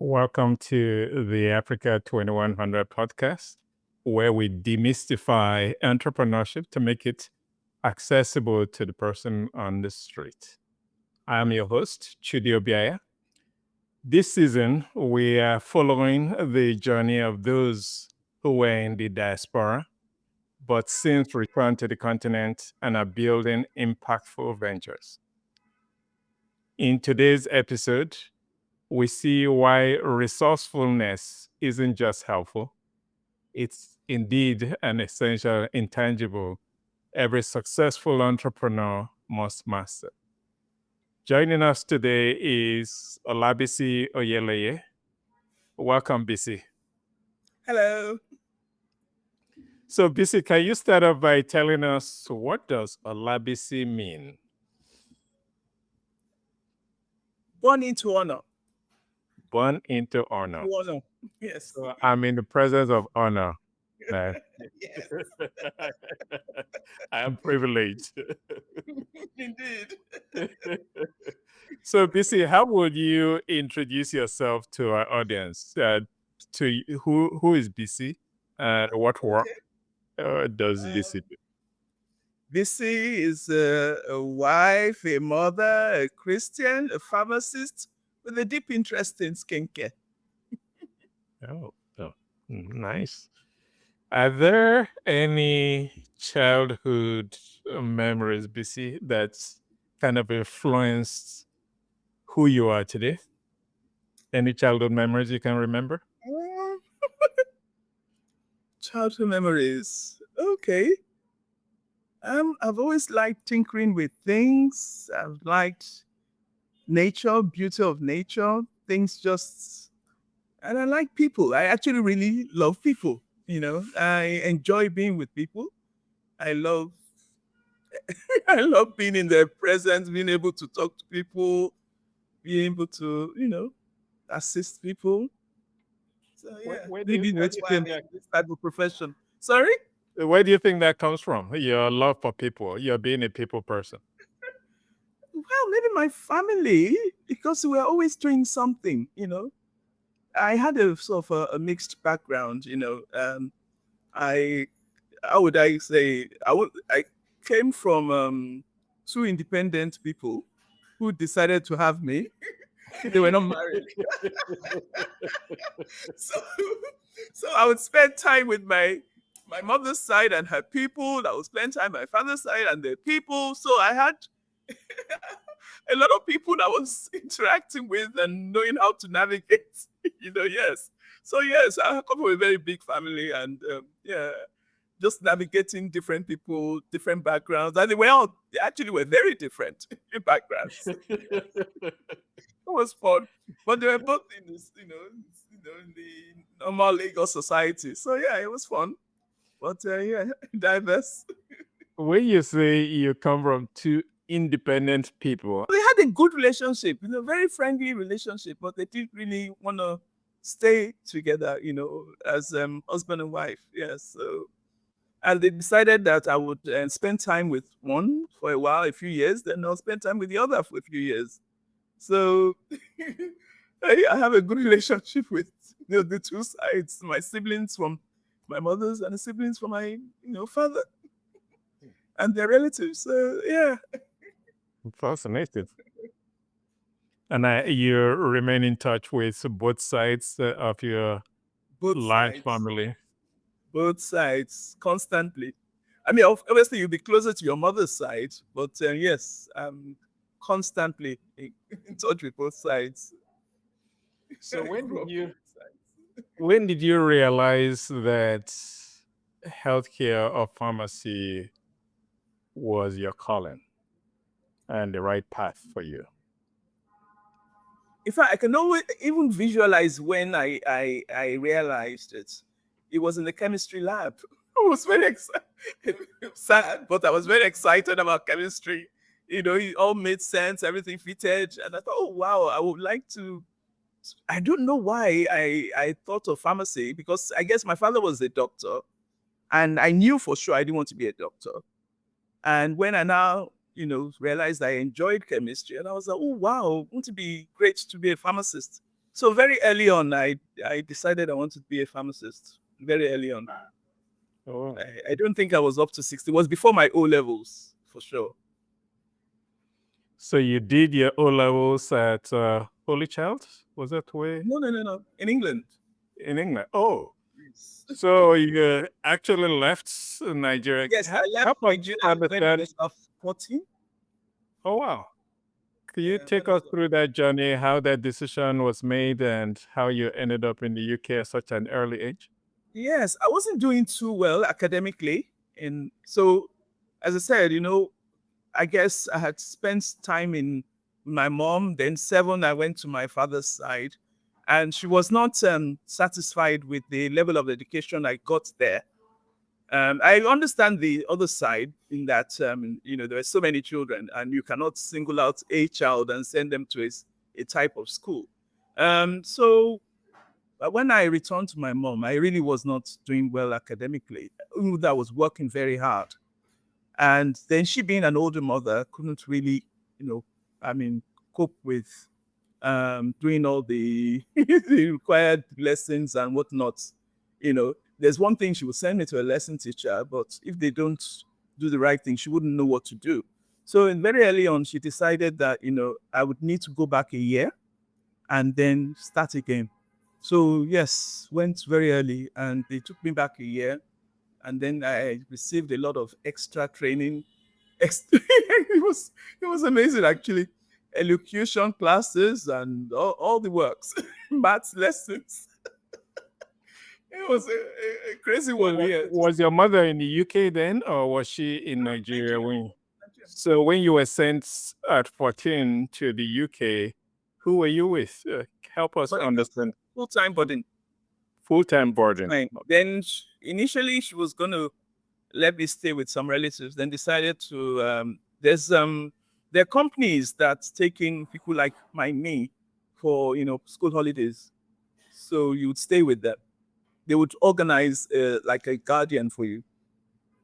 Welcome to the Africa2100 Podcast, where we demystify entrepreneurship to make it accessible to the person on the street. I am your host, Chudi Obiaya. This season, we are following the journey of those who were in the diaspora, but since returned to the continent and are building impactful ventures. In today's episode, we see why resourcefulness isn't just helpful. It's indeed an essential intangible every successful entrepreneur must master. Joining us today is Olabisi Oyeleye. Welcome, Bisi. Hello. So, Bisi, can you start off by telling us what does Olabisi mean? Born into honor. Born into honor. Honor. Yes. So I'm in the presence of honor. Yes. I am privileged. Indeed. So, Bisi, how would you introduce yourself to our audience? Who is Bisi and what work does Bisi do? Bisi is a wife, a mother, a Christian, a pharmacist with a deep interest in skincare. Oh, nice. Are there any childhood memories, Bisi, that's kind of influenced who you are today? Any childhood memories you can remember? Childhood memories. Okay. I've always liked tinkering with things. I've liked nature, beauty of nature, things and I like people. I actually really love people. I enjoy being with people. I love being in their presence, being able to talk to people, being able to, assist people. So yeah, maybe that's why I'm in this type of profession. Sorry? Where do you think that comes from? Your love for people, you're being a people person. Well, maybe my family, because we're always doing something, I had a sort of a mixed background, how would I say, I came from two independent people who decided to have me. They were not married. So I would spend time with my mother's side and her people. I would spend time with my father's side and their people. So I had a lot of people that I was interacting with and knowing how to navigate, yes. So yes, I come from a very big family and just navigating different people, different backgrounds. And they actually were very different in backgrounds. It was fun. But they were both in this, in the normal Lagos society. So yeah, it was fun. But diverse. When you say you come from two independent people, they had a good relationship, very friendly relationship, but they didn't really want to stay together, as husband and wife. Yes. So, and they decided that I would spend time with one for a while, a few years, then I'll spend time with the other for a few years. So I have a good relationship with the two sides, my siblings from my mother's and the siblings from my father and their relatives. So yeah. Fascinating. And you remain in touch with both sides of your large family? Both sides, constantly. I mean, obviously, you'll be closer to your mother's side, but yes, I'm constantly in touch with both sides. So when did you realize that healthcare or pharmacy was your calling and the right path for you? In fact, I can always even visualize when I realized it. It was in the chemistry lab. I was very sad, but I was very excited about chemistry. It all made sense, everything fitted. And I thought, oh, wow, I would like to. I don't know why I thought of pharmacy, because I guess my father was a doctor. And I knew for sure I didn't want to be a doctor. And when I now realized I enjoyed chemistry, and I was like, oh, wow, wouldn't it be great to be a pharmacist? So very early on, I decided I wanted to be a pharmacist. Very early on. Oh, I don't think I was up to 60. It was before my O levels, for sure. so you did your O levels at Holy Child? Was that way No. In England. in England? Oh, Yes. so you actually left Nigeria. Yes, I left Help us Nigeria when I understand. was 14. Oh, wow. Could you Yeah, when take I us was through that journey, how that decision was made, and how you ended up in the UK at such an early age? Yes, I wasn't doing too well academically. And so, as I said, I guess I had spent time in my mom. Then 7, I went to my father's side, and she was not satisfied with the level of education I got there. I understand the other side in that there are so many children, and you cannot single out a child and send them to a type of school. So but when I returned to my mom, I really was not doing well academically. Even though I was working very hard. And then she being an older mother couldn't really, you know, I mean, cope with doing all the, the required lessons and whatnot. There's one thing, she would send me to a lesson teacher, but if they don't do the right thing, she wouldn't know what to do. So very early on, she decided that, I would need to go back a year and then start again. So yes, went very early, and they took me back a year, and then I received a lot of extra training. It was amazing actually. Elocution classes and all the works, maths lessons. It was a crazy one. Yes, Was your mother in the UK then, or was she in Nigeria Nigeria. when? Nigeria. So when you were sent at 14 to the UK, who were you with? Help us But understand. full-time boarding. Full-time boarding. Fine. Then initially she was going to let me stay with some relatives. Then decided to there are companies that's taking people like me for school holidays. So you would stay with them. They would organize like a guardian for you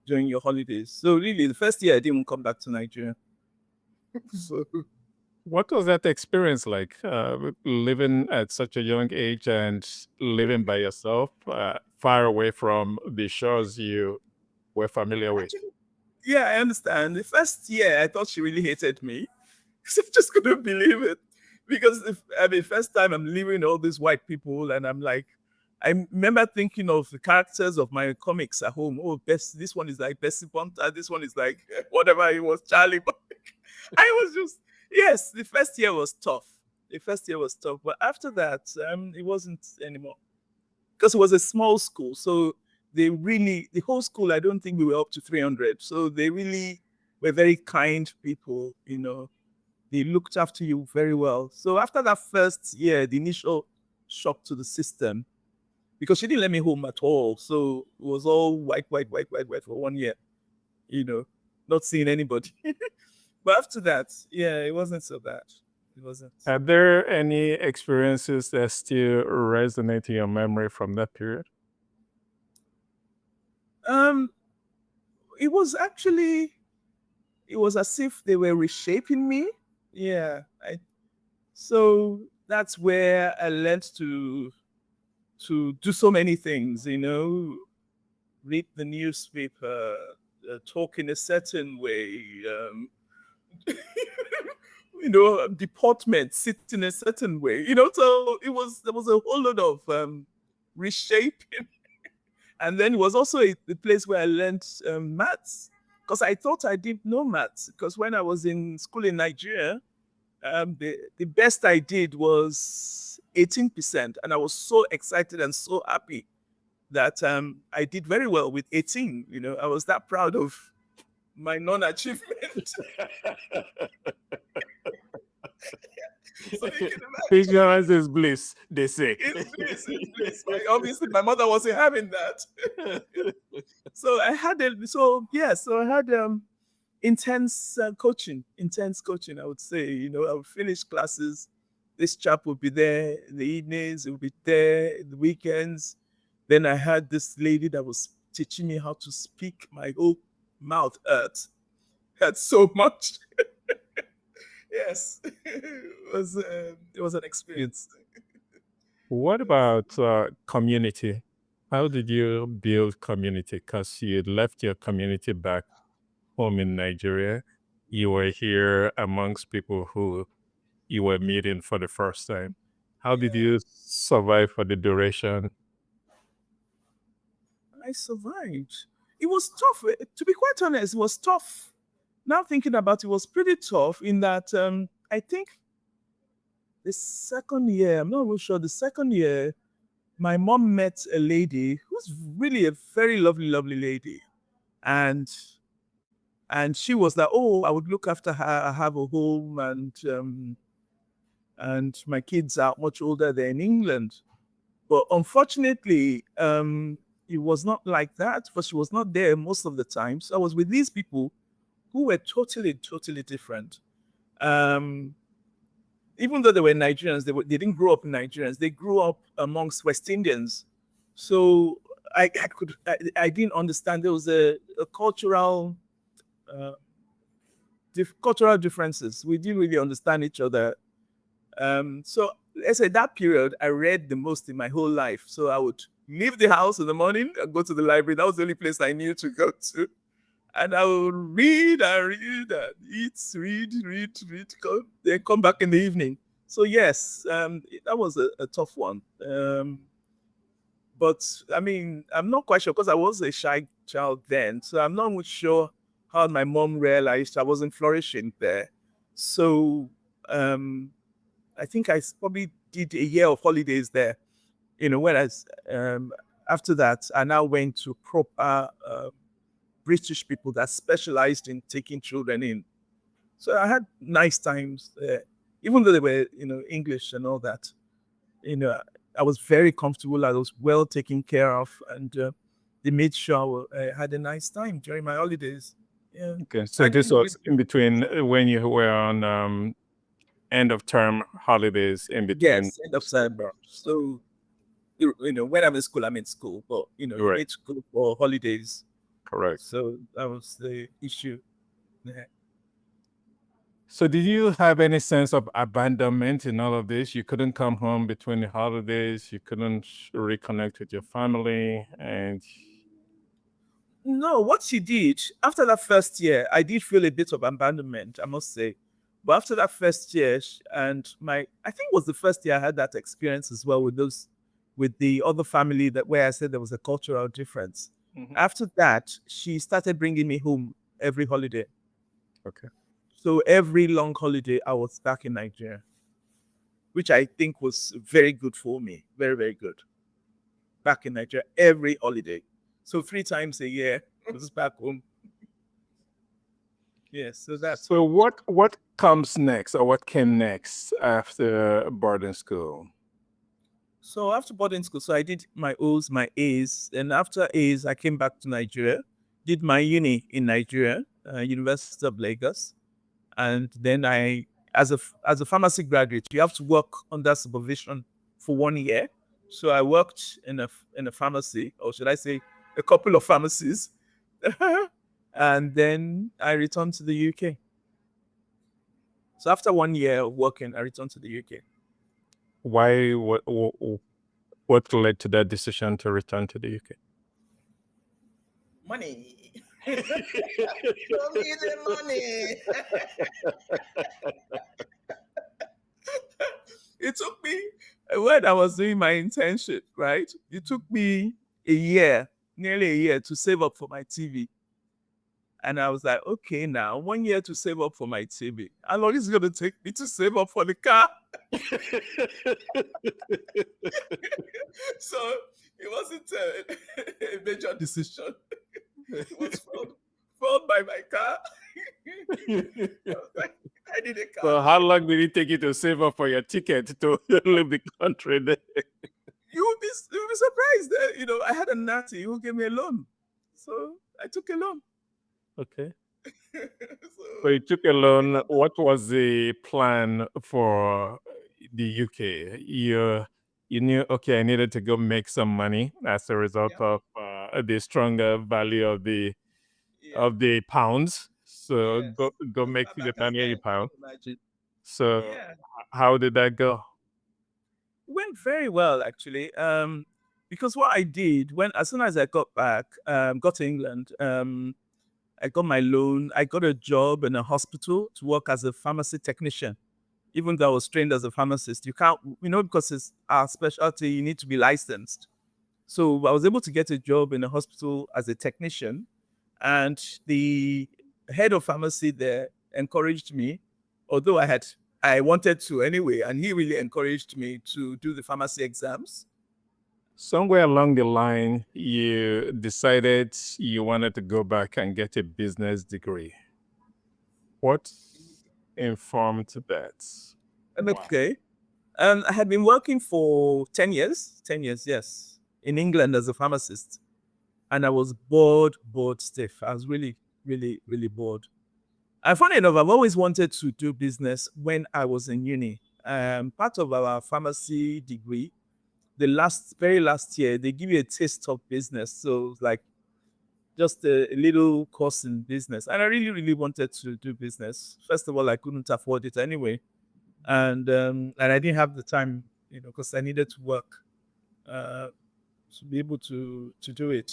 during your holidays. So really, the first year I didn't come back to Nigeria. So What was that experience like, living at such a young age and living by yourself, far away from the shores you were familiar with? actually, yeah, I understand. The first year I thought she really hated me. I just couldn't believe it. Because first time I'm leaving all these white people, and I'm like, I remember thinking of the characters of my comics at home. Oh, this one is like Bessie Bonta, this one is like whatever it was, Charlie. I was just, yes, the first year was tough. The first year was tough. But after that, it wasn't anymore. Because it was a small school. So the whole school, I don't think we were up to 300. So they really were very kind people, They looked after you very well. So after that first year, the initial shock to the system, because she didn't let me home at all. So it was all white for 1 year, not seeing anybody. But after that, yeah, it wasn't so bad. It wasn't. Are there any experiences that still resonate in your memory from that period? It was actually, it was as if they were reshaping me. Yeah. So that's where I learned to do so many things, read the newspaper, talk in a certain way, department sit in a certain way, so there was a whole lot of reshaping. And then it was also the place where I learned maths, because I thought I didn't know maths, because when I was in school in Nigeria, the best I did was 18%, and I was so excited and so happy that I did very well with 18. I was that proud of my non-achievement. So you can imagine. Ignorance is bliss, they say. It's bliss. Obviously, my mother wasn't having that. So I had intense coaching, I would say. I would finish classes. This chap would be there in the evenings, it would be there in the weekends. Then I had this lady that was teaching me how to speak. My whole mouth hurt so much. Yes, it was an experience. What about community? How did you build community? Because you left your community back home in Nigeria. You were here amongst people who you were meeting for the first time. How did Yeah, you survive for the duration? I survived. It was tough. To be quite honest, it was tough. Now thinking about it, was pretty tough in that I think the second year, I'm not really sure, the second year, my mom met a lady who's really a very lovely, lovely lady. And she was like, oh, I would look after her, I have a home, and my kids are much older than in England. But unfortunately, it was not like that, but she was not there most of the time. So I was with these people who were totally, totally different. Um, Even though they were Nigerians, they didn't grow up in Nigerians. They grew up amongst West Indians. So I didn't understand. There was a cultural uh, cultural differences. We didn't really understand each other. So let's say that period, I read the most in my whole life. So I would leave the house in the morning and go to the library. That was the only place I knew to go to. And I would read and read and eat, read, then come back in the evening. So yes, that was a tough one. But I mean, I'm not quite sure because I was a shy child then. So I'm not sure how my mom realized I wasn't flourishing there. So I think I probably did a year of holidays there. Whereas after that, I now went to proper British people that specialized in taking children in. So I had nice times there, even though they were, English and all that. I was very comfortable. I was well taken care of, and they made sure I had a nice time during my holidays. Yeah. Okay, so this was in between when you were on end of term holidays in between. Yes, end of September. So, when I'm in school, but, Right. late school for holidays. Correct. So that was the issue. Yeah. So did you have any sense of abandonment in all of this? You couldn't come home between the holidays. You couldn't reconnect with your family, and No, what she did after that first year, I did feel a bit of abandonment, I must say. But after that first year, and I think it was the first year I had that experience as well with the other family that where I said there was a cultural difference. Mhm. After that, she started bringing me home every holiday. Okay. So every long holiday, I was back in Nigeria, which I think was very good for me. Very, very good. Back in Nigeria every holiday. So 3 times a year, I was back home. Yes, so that's So what comes next, or what came next after boarding school? So after boarding school, so I did my O's, my A's, and after A's, I came back to Nigeria, did my uni in Nigeria, University of Lagos, and then as a pharmacy graduate, you have to work under supervision for 1 year. So I worked in a pharmacy, or should I say, a couple of pharmacies, and then I returned to the UK. So after 1 year of working, I returned to the UK. Why? What led to that decision to return to the UK? Money. Show me the money. It took me when I was doing my internship, right? It took me nearly a year to save up for my TV. And I was like, okay, now 1 year to save up for my TV. How long is it going to take me to save up for the car? So it wasn't a major decision. It was followed by my car. I need a car. So how long did it take you to save up for your ticket to leave the country? You would be surprised. I had a nanny who gave me a loan. So I took a loan. Okay. So you took a loan. What was the plan for the UK? You knew, okay, I needed to go make some money as a result of the stronger value of the pounds. So go make the money in pounds. So how did that go? went very well actually. Because what I did when as soon as I got back, got to England, I got my loan. I got a job in a hospital to work as a pharmacy technician. Even though I was trained as a pharmacist, you can't, because it's our specialty, you need to be licensed. So I was able to get a job in a hospital as a technician, and the head of pharmacy there encouraged me, although I wanted to anyway, and he really encouraged me to do the pharmacy exams. Somewhere along the line, you decided you wanted to go back and get a business degree. What informed that? Okay. I had been working for 10 years, yes, in England as a pharmacist. And I was bored stiff. I was really, really, really bored. And funny enough, I've always wanted to do business when I was in uni. Part of our pharmacy degree, the very last year, they give you a taste of business. So like just a little course in business. And I really, really wanted to do business. First of all, I couldn't afford it anyway. And I didn't have the time, because I needed to work to be able to do it.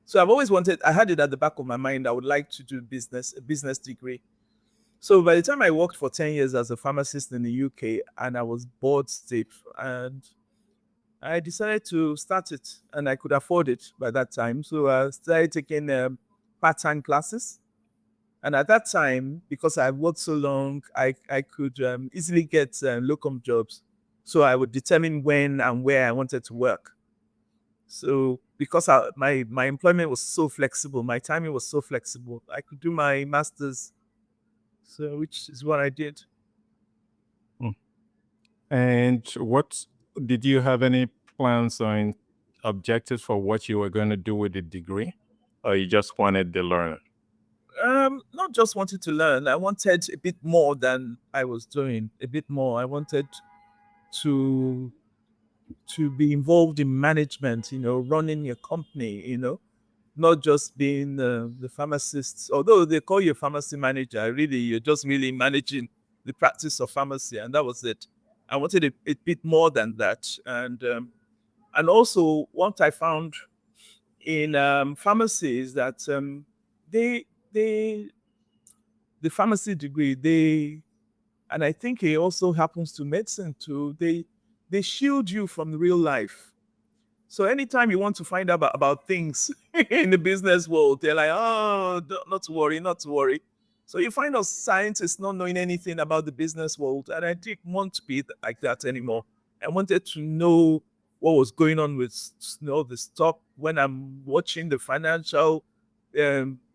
So I've always I had it at the back of my mind. I would like to do a business degree. So by the time I worked for 10 years as a pharmacist in the UK, and I was bored stiff, and I decided to start it, and I could afford it by that time. So I started taking part-time classes. And at that time, because I worked so long, I could easily get locum jobs. So I would determine when and where I wanted to work. So because my employment was so flexible, my timing was so flexible, I could do my master's. So which is what I did. And what did you have any plans or objectives for what you were going to do with the degree, or you just wanted to learn? Not just wanted to learn. I wanted a bit more than I was doing. A bit more. I wanted to be involved in management. Running your company. Not just being the pharmacist. Although they call you a pharmacy manager, really you're just really managing the practice of pharmacy, and that was it. I wanted a bit more than that, and also what I found in pharmacy is that the pharmacy degree, and I think it also happens to medicine too, they shield you from the real life. So anytime you want to find out about things in the business world, they're like, oh, not to worry, not to worry. So you find us scientists not knowing anything about the business world, and I didn't want to be like that anymore. I wanted to know what was going on with the stock when I'm watching the financial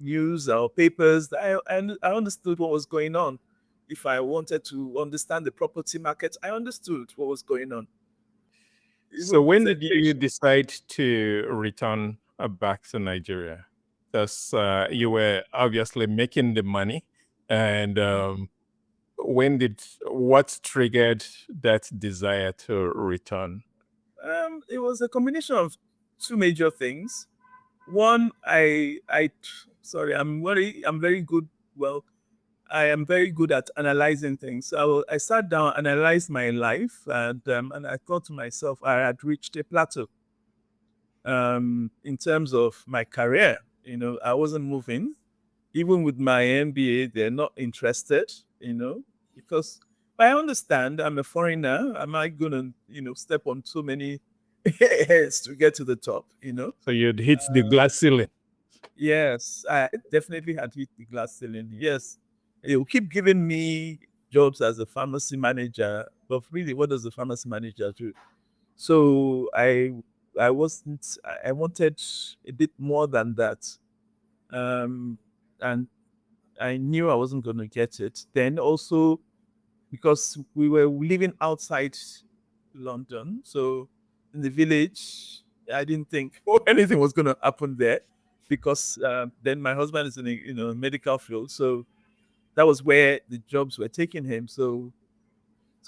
news or papers. I understood what was going on. If I wanted to understand the property market, I understood what was going on. So when did you decide to return back to Nigeria? Because you were obviously making the money, and what triggered that desire to return? It was a combination of two major things. One, I'm very good. Well, I am very good at analyzing things. So I sat down, analyzed my life, and I thought to myself, I had reached a plateau. In terms of my career, I wasn't moving. Even with my MBA, they're not interested. Because I understand I'm a foreigner. Am I gonna, step on so many heads to get to the top? So you'd hit the glass ceiling. Yes, I definitely had hit the glass ceiling. Yes. They will keep giving me jobs as a pharmacy manager, but really, what does a pharmacy manager do? So I wanted a bit more than that, and I knew I wasn't going to get it. Then also because we were living outside London, so in the village, I didn't think anything was going to happen there, because then my husband is in a medical field, so that was where the jobs were taking him. So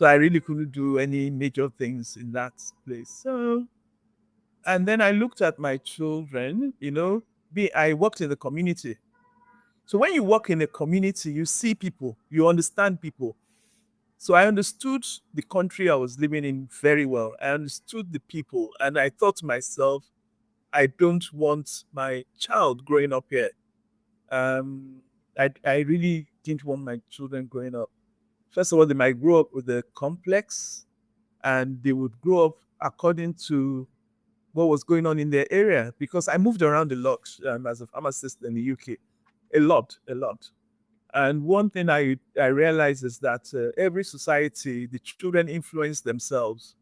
I really couldn't do any major things in that place. So, and then I looked at my children, I worked in the community. So when you work in a community, you see people, you understand people. So I understood the country I was living in very well. I understood the people, and I thought to myself, I don't want my child growing up here. I really didn't want my children growing up. First of all, they might grow up with a complex, and they would grow up according to what was going on in their area. Because I moved around a lot as a pharmacist in the UK, a lot. And one thing I realized is that every society, the children influence themselves.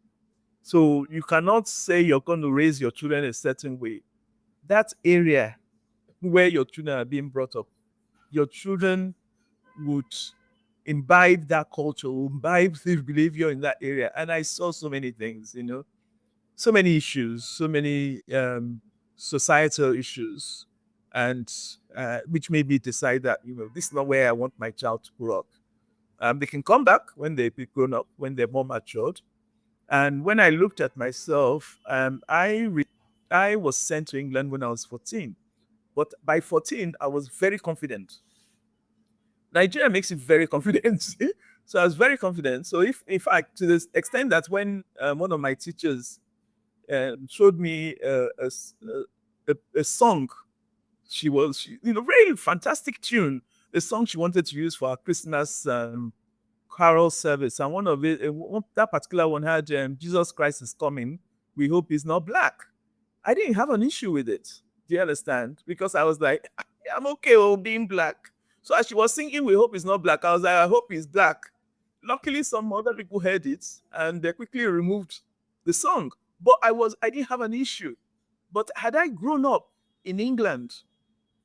So you cannot say you're going to raise your children a certain way. That area where your children are being brought up, your children would imbibe that culture, imbibe the behavior in that area. And I saw so many things, so many issues, so many societal issues, and which made me decide that, this is not where I want my child to grow up. They can come back when they've grown up, when they're more matured. And when I looked at myself, I was sent to England when I was 14. But by 14, I was very confident. Nigeria makes you very confident. So I was very confident. So if, in fact, to the extent that when one of my teachers showed me a song, very fantastic tune, a song she wanted to use for our Christmas carol service. And one of it, that particular one had Jesus Christ is coming. We hope he's not black. I didn't have an issue with it. Do you understand? Because I was like, yeah, I'm okay with being black. So as she was singing, we hope he's not black, I was like, I hope he's black. Luckily, some other people heard it and they quickly removed the song. But I didn't have an issue. But had I grown up in England,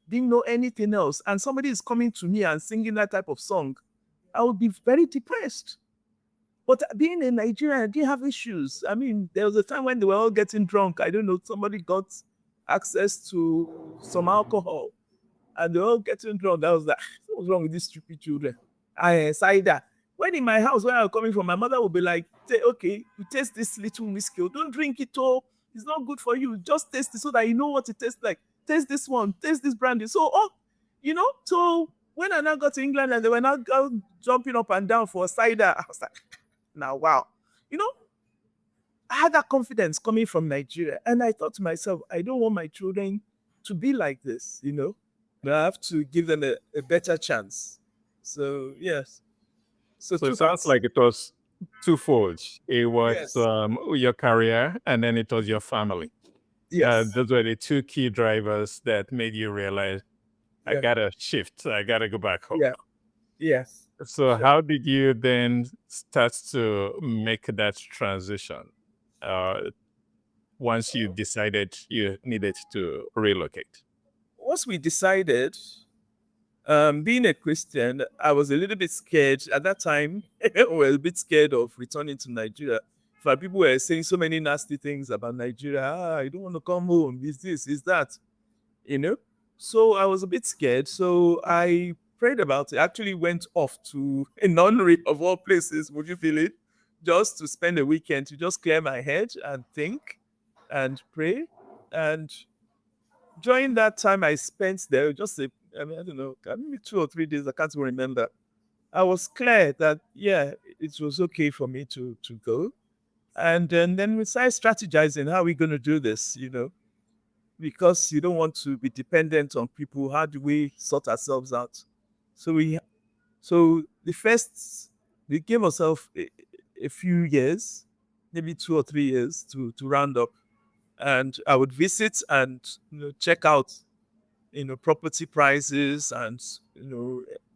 didn't know anything else, and somebody is coming to me and singing that type of song, I would be very depressed. But being in Nigeria, I didn't have issues. I mean, there was a time when they were all getting drunk. I don't know, somebody got access to some alcohol and they were all getting drunk. I was like, what's wrong with these stupid children? Cider. When in my house, where I'm coming from, my mother would be like, okay, you taste this little whiskey. Don't drink it all. It's not good for you. Just taste it so that you know what it tastes like. Taste this one. Taste this brandy. So, so when I now got to England and they were now jumping up and down for cider, I was like, now, wow. I had that confidence coming from Nigeria. And I thought to myself, I don't want my children to be like this, I have to give them a better chance. So, yes. So it sounds like it was twofold. It was Yes. Your career, and then it was your family. Yes. Those were the two key drivers that made you realize, I gotta shift. I gotta go back home. Yeah. Yes. So how did you then start to make that transition once you decided you needed to relocate? Once we decided, being a Christian, I was a little bit scared at that time. We were a bit scared of returning to Nigeria. For people were saying so many nasty things about Nigeria. I don't want to come home. Is this, is that, So I was a bit scared. So I prayed about it. I actually went off to a nunnery of all places. Would you feel it? Just to spend a weekend to just clear my head and think and pray. And during that time I spent there, I don't know, maybe 2 or 3 days, I can't even remember. I was clear that, it was okay for me to go. And then we started strategizing, how are we going to do this, because you don't want to be dependent on people. How do we sort ourselves out? So we gave ourselves a few years, maybe 2 or 3 years to round up. And I would visit and check out property prices and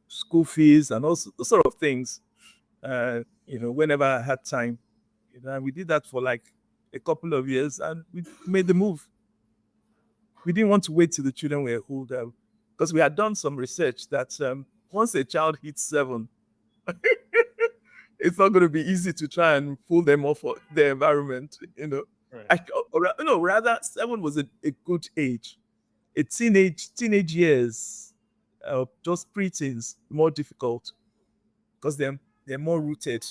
school fees and all sort of things. Whenever I had time, and we did that for like a couple of years, and we made the move. We didn't want to wait till the children were older, because we had done some research that once a child hits 7, it's not going to be easy to try and pull them off of their environment. Right. Rather 7 was a good age. A teenage years, just preteens, more difficult because they're more rooted.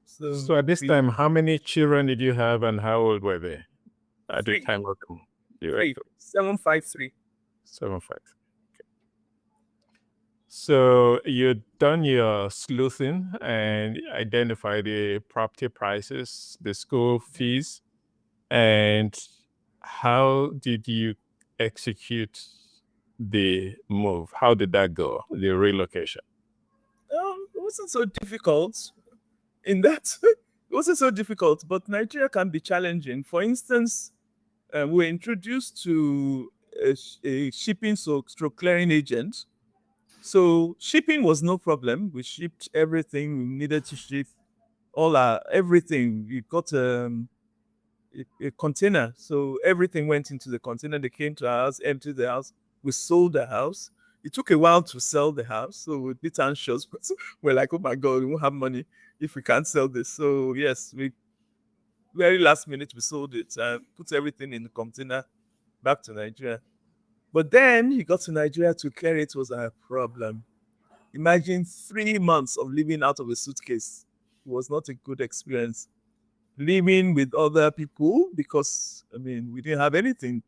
So at this time, how many children did you have, and how old were they at the 3. time of the 3. 753. 7, 5. Okay. So you've done your sleuthing and identify the property prices, the school fees, and how did you execute the move? How did that go, the relocation? It wasn't so difficult in that. It wasn't so difficult, but Nigeria can be challenging. For instance, we were introduced to a shipping stroke clearing agent. So shipping was no problem. We shipped everything we needed to ship, all our everything. We got a container, so everything went into the container. They came to our house, emptied the house. We sold the house. It took a while to sell the house, so we're a bit anxious. But we're like, oh my god, we won't have money if we can't sell this. So yes, we very last minute we sold it and put everything in the container back to Nigeria. But then he got to Nigeria to clear it was a problem. Imagine 3 months of living out of a suitcase. It was not a good experience. Living with other people because we didn't have anything.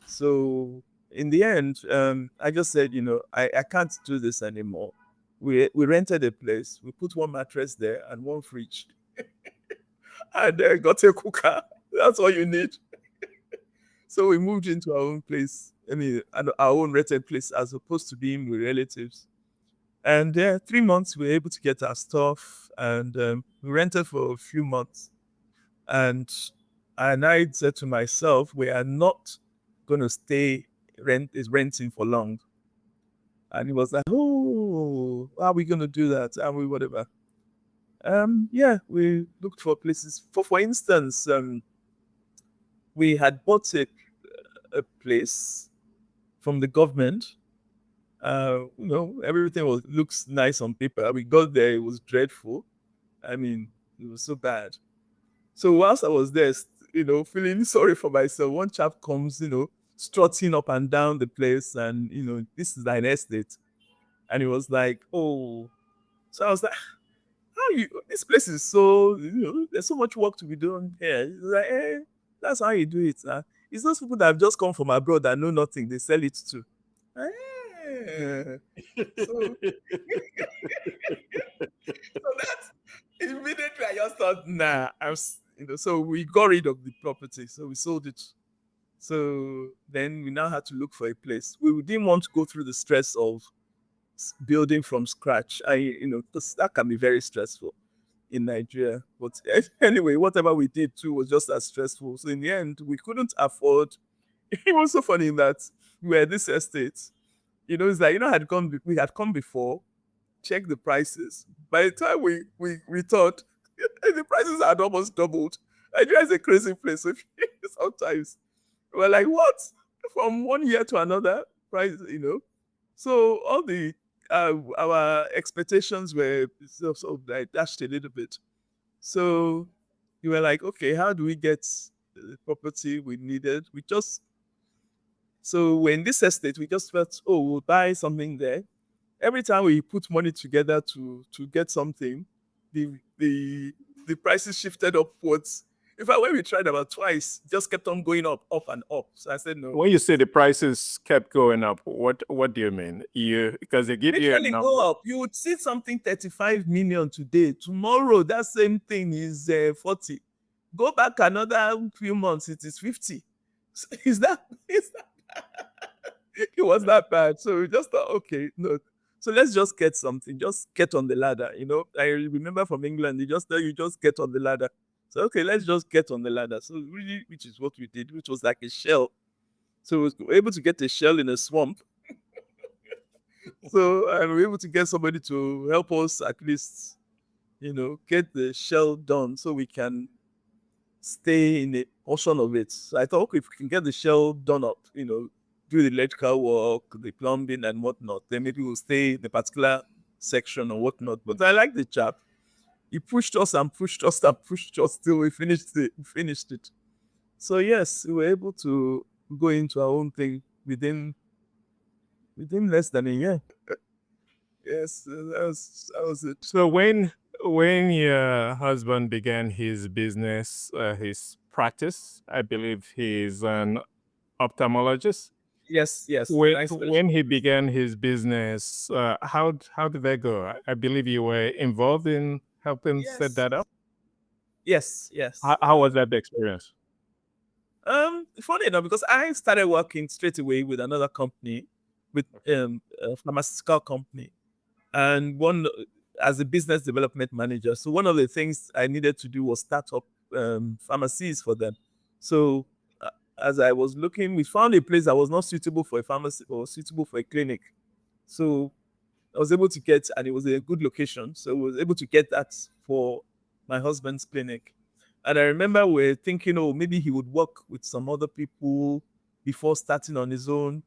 So in the end, I just said, I can't do this anymore. We rented a place. We put one mattress there and one fridge, and got a cooker. That's all you need. So we moved into our own place. Our own rented place as opposed to being with relatives. And 3 months we were able to get our stuff, and we rented for a few months. And I said to myself, we are not going to stay renting for long. And he was like, oh, how are we going to do that? And we whatever. We looked for places. For instance, we had bought a place from the government. Everything looks nice on paper. We got there, it was dreadful. It was so bad. So whilst I was there, feeling sorry for myself, one chap comes, strutting up and down the place, and this is an estate, and he was like, "Oh," so I was like, "How you? This place is so, there's so much work to be done here." He's like, that's how you do it. It's those people that have just come from abroad that know nothing. They sell it to. So, so that's immediately I just thought, nah, so we got rid of the property. So we sold it. So then we now had to look for a place. We didn't want to go through the stress of building from scratch. Because that can be very stressful in Nigeria. But anyway, whatever we did too was just as stressful. So in the end, we couldn't afford. It was so funny that we were at this estate. It's like, we had come before, check the prices. By the time we thought, the prices had almost doubled. Nigeria is a crazy place. So sometimes we're like, what? From one year to another, price, So all the our expectations were sort of like dashed a little bit. So you were like, okay, how do we get the property we needed? So in this estate, we just felt, oh, we'll buy something there. Every time we put money together to get something, the prices shifted upwards. In fact, when we tried about twice, just kept on going up and up. So I said no. When you say the prices kept going up, what do you mean? Because they give you a Literally number. go up. You would see something 35 million today. Tomorrow, that same thing is 40. Go back another few months, it is 50. Is that it was that bad. So we just thought, okay, no. So let's just get something. Just get on the ladder. I remember from England, they just tell you just get on the ladder. So okay, let's just get on the ladder. So really, which is what we did, which was like a shell. So we were able to get a shell in a swamp. So and we were able to get somebody to help us at least, get the shell done so we can stay in a portion of it. So I thought, okay, if we can get the shell done up, do the electrical work, the plumbing and whatnot, then maybe we'll stay in a particular section or whatnot. But I like the chap. He pushed us and pushed us and pushed us till we finished it. So yes, we were able to go into our own thing within less than a year. Yes, that was it. So when your husband began his business, his practice, I believe he's an ophthalmologist. Yes, yes. When Nice question. when he began his business, how did that go? I believe you were involved in helping set Yes, that up. yes, yes. How was that the experience? Funny enough, because I started working straight away with another company, with a pharmaceutical company, and one as a business development manager. So one of the things I needed to do was start up pharmacies for them. So uh, as I was looking, we found a place that was not suitable for a pharmacy or suitable for a clinic. So I was able to get, and it was a good location. So I was able to get that for my husband's clinic. And I remember we're thinking, oh, maybe he would work with some other people before starting on his own.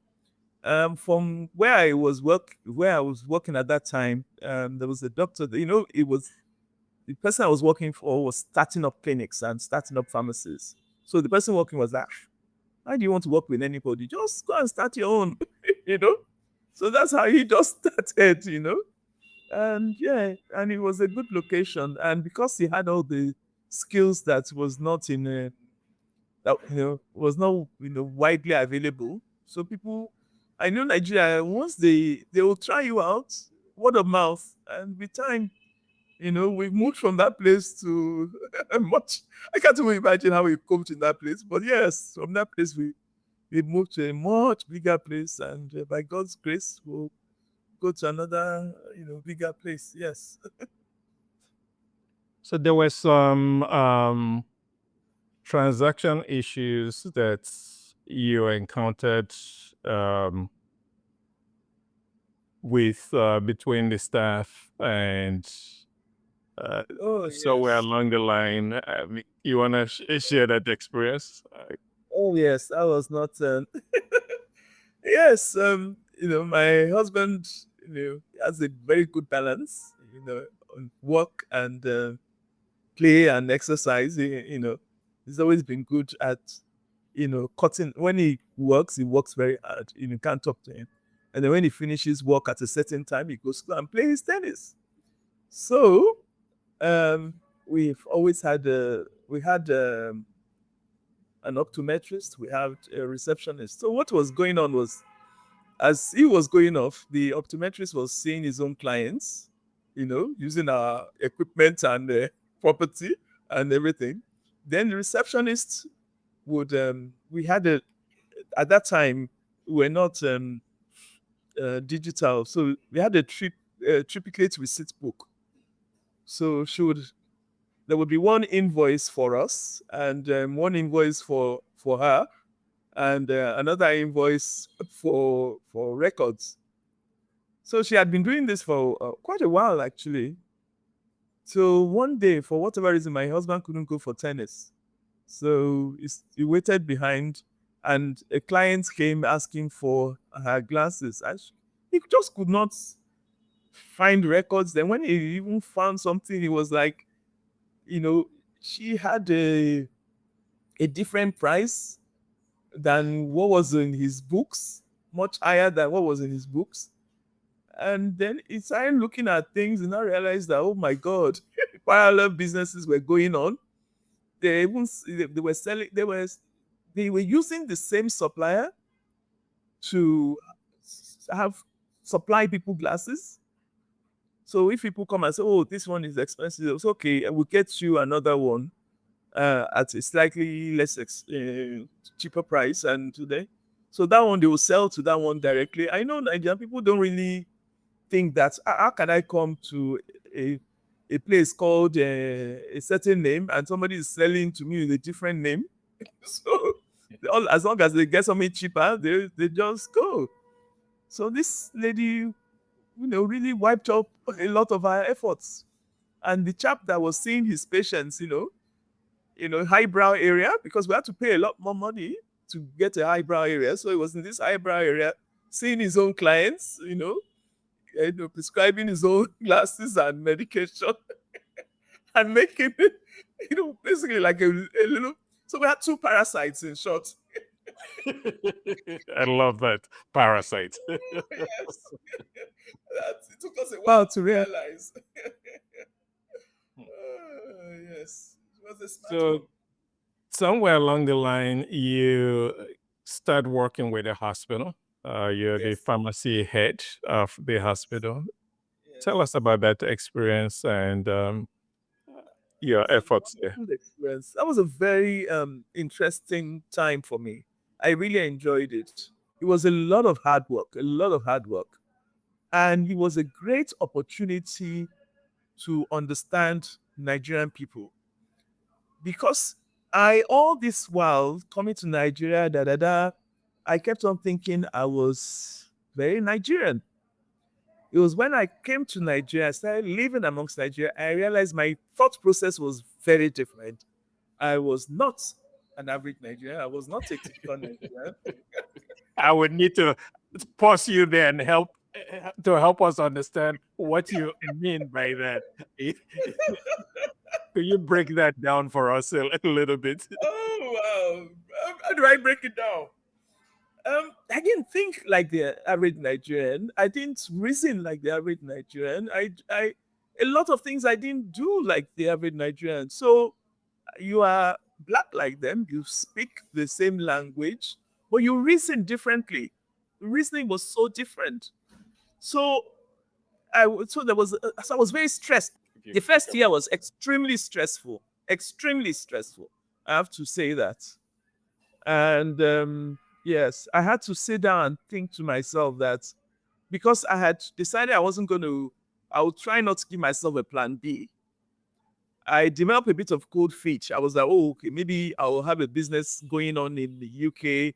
From where I was working at that time, there was a doctor. It was the person I was working for was starting up clinics and starting up pharmacies. So the person working was that, why do you want to work with anybody? Just go and start your own, you know. So that's how he just started. And yeah, and it was a good location. And because he had all the skills that was not in that was not widely available, so people, I know Nigeria, once they will try you out, word of mouth, and with time, we've moved from that place to much. I can't even imagine how we've come to that place, but yes, from that place we moved to a much bigger place, and by God's grace, we'll go to another bigger place. Yes. So there were some transaction issues that you encountered um, with between the staff and Oh somewhere yes. along the line. You want to share that experience? Oh yes. That was not. Yes. My husband, has a very good balance. On work and play and exercise. He's always been good at cutting. When he works very hard. You can't talk to him. And then when he finishes work at a certain time, he goes to go and play his tennis. So um, we've always had we had an optometrist, we had a receptionist. So what was going on was, as he was going off, the optometrist was seeing his own clients, using our equipment and property and everything. Then the receptionist would we had a at that time we were not digital, so we had a triplicate receipt book. So there would be one invoice for us and one invoice for her, and another invoice for records. So she had been doing this for quite a while, actually. So one day, for whatever reason, my husband couldn't go for tennis. So he waited behind, and a client came asking for her glasses. And he just could not find records. Then when he even found something, he was like, she had a different price than what was in his books, much higher than what was in his books. And then he started looking at things and I realized that, oh my God, parallel businesses were going on. They were selling, they were using the same supplier to have supply people glasses. So if people come and say, oh, this one is expensive, it's okay, we'll get you another one at a slightly cheaper price. And today, so that one they will sell to that one directly. I know Nigerian people don't really think that, how can I come to a a place called a certain name and somebody is selling to me with a different name? So as long as they get something cheaper, they just go. So this lady, really wiped up a lot of her efforts. And the chap that was seeing his patients, highbrow area, because we had to pay a lot more money to get a highbrow area. So it was in this highbrow area, seeing his own clients, prescribing his own glasses and medication and making it, basically like a little. So we had two parasites in short. I love that parasite. Yes. It took us a while to realize. Yes. It was a smart one. So somewhere along the line, you start working with a hospital. You're the Yes. pharmacy head of the hospital. Tell Yes. us about that experience and your It was a efforts there. wonderful experience. That was a very interesting time for me. I really enjoyed it. It was a lot of hard work, a lot of hard work. And it was a great opportunity to understand Nigerian people because I, all this while coming to Nigeria, I kept on thinking I was very Nigerian. It was when I came to Nigeria, I started living amongst Nigeria, I realized my thought process was very different. I was not an average Nigerian. I was not a typical Nigerian. I would need to pause you there and help us understand what you mean by that. Could you break that down for us a little bit? Oh, wow. How do I break it down? I didn't think like the average Nigerian. I didn't reason like the average Nigerian. A lot of things I didn't do like the average Nigerian. So you are black like them. You speak the same language, but you reason differently. Reasoning was so different. So so I was very stressed. The first year was extremely stressful. Extremely stressful. I have to say that. And yes, I had to sit down and think to myself that because I had decided I would try not to give myself a plan B. I developed a bit of cold feet. I was like, oh, okay, maybe I will have a business going on in the UK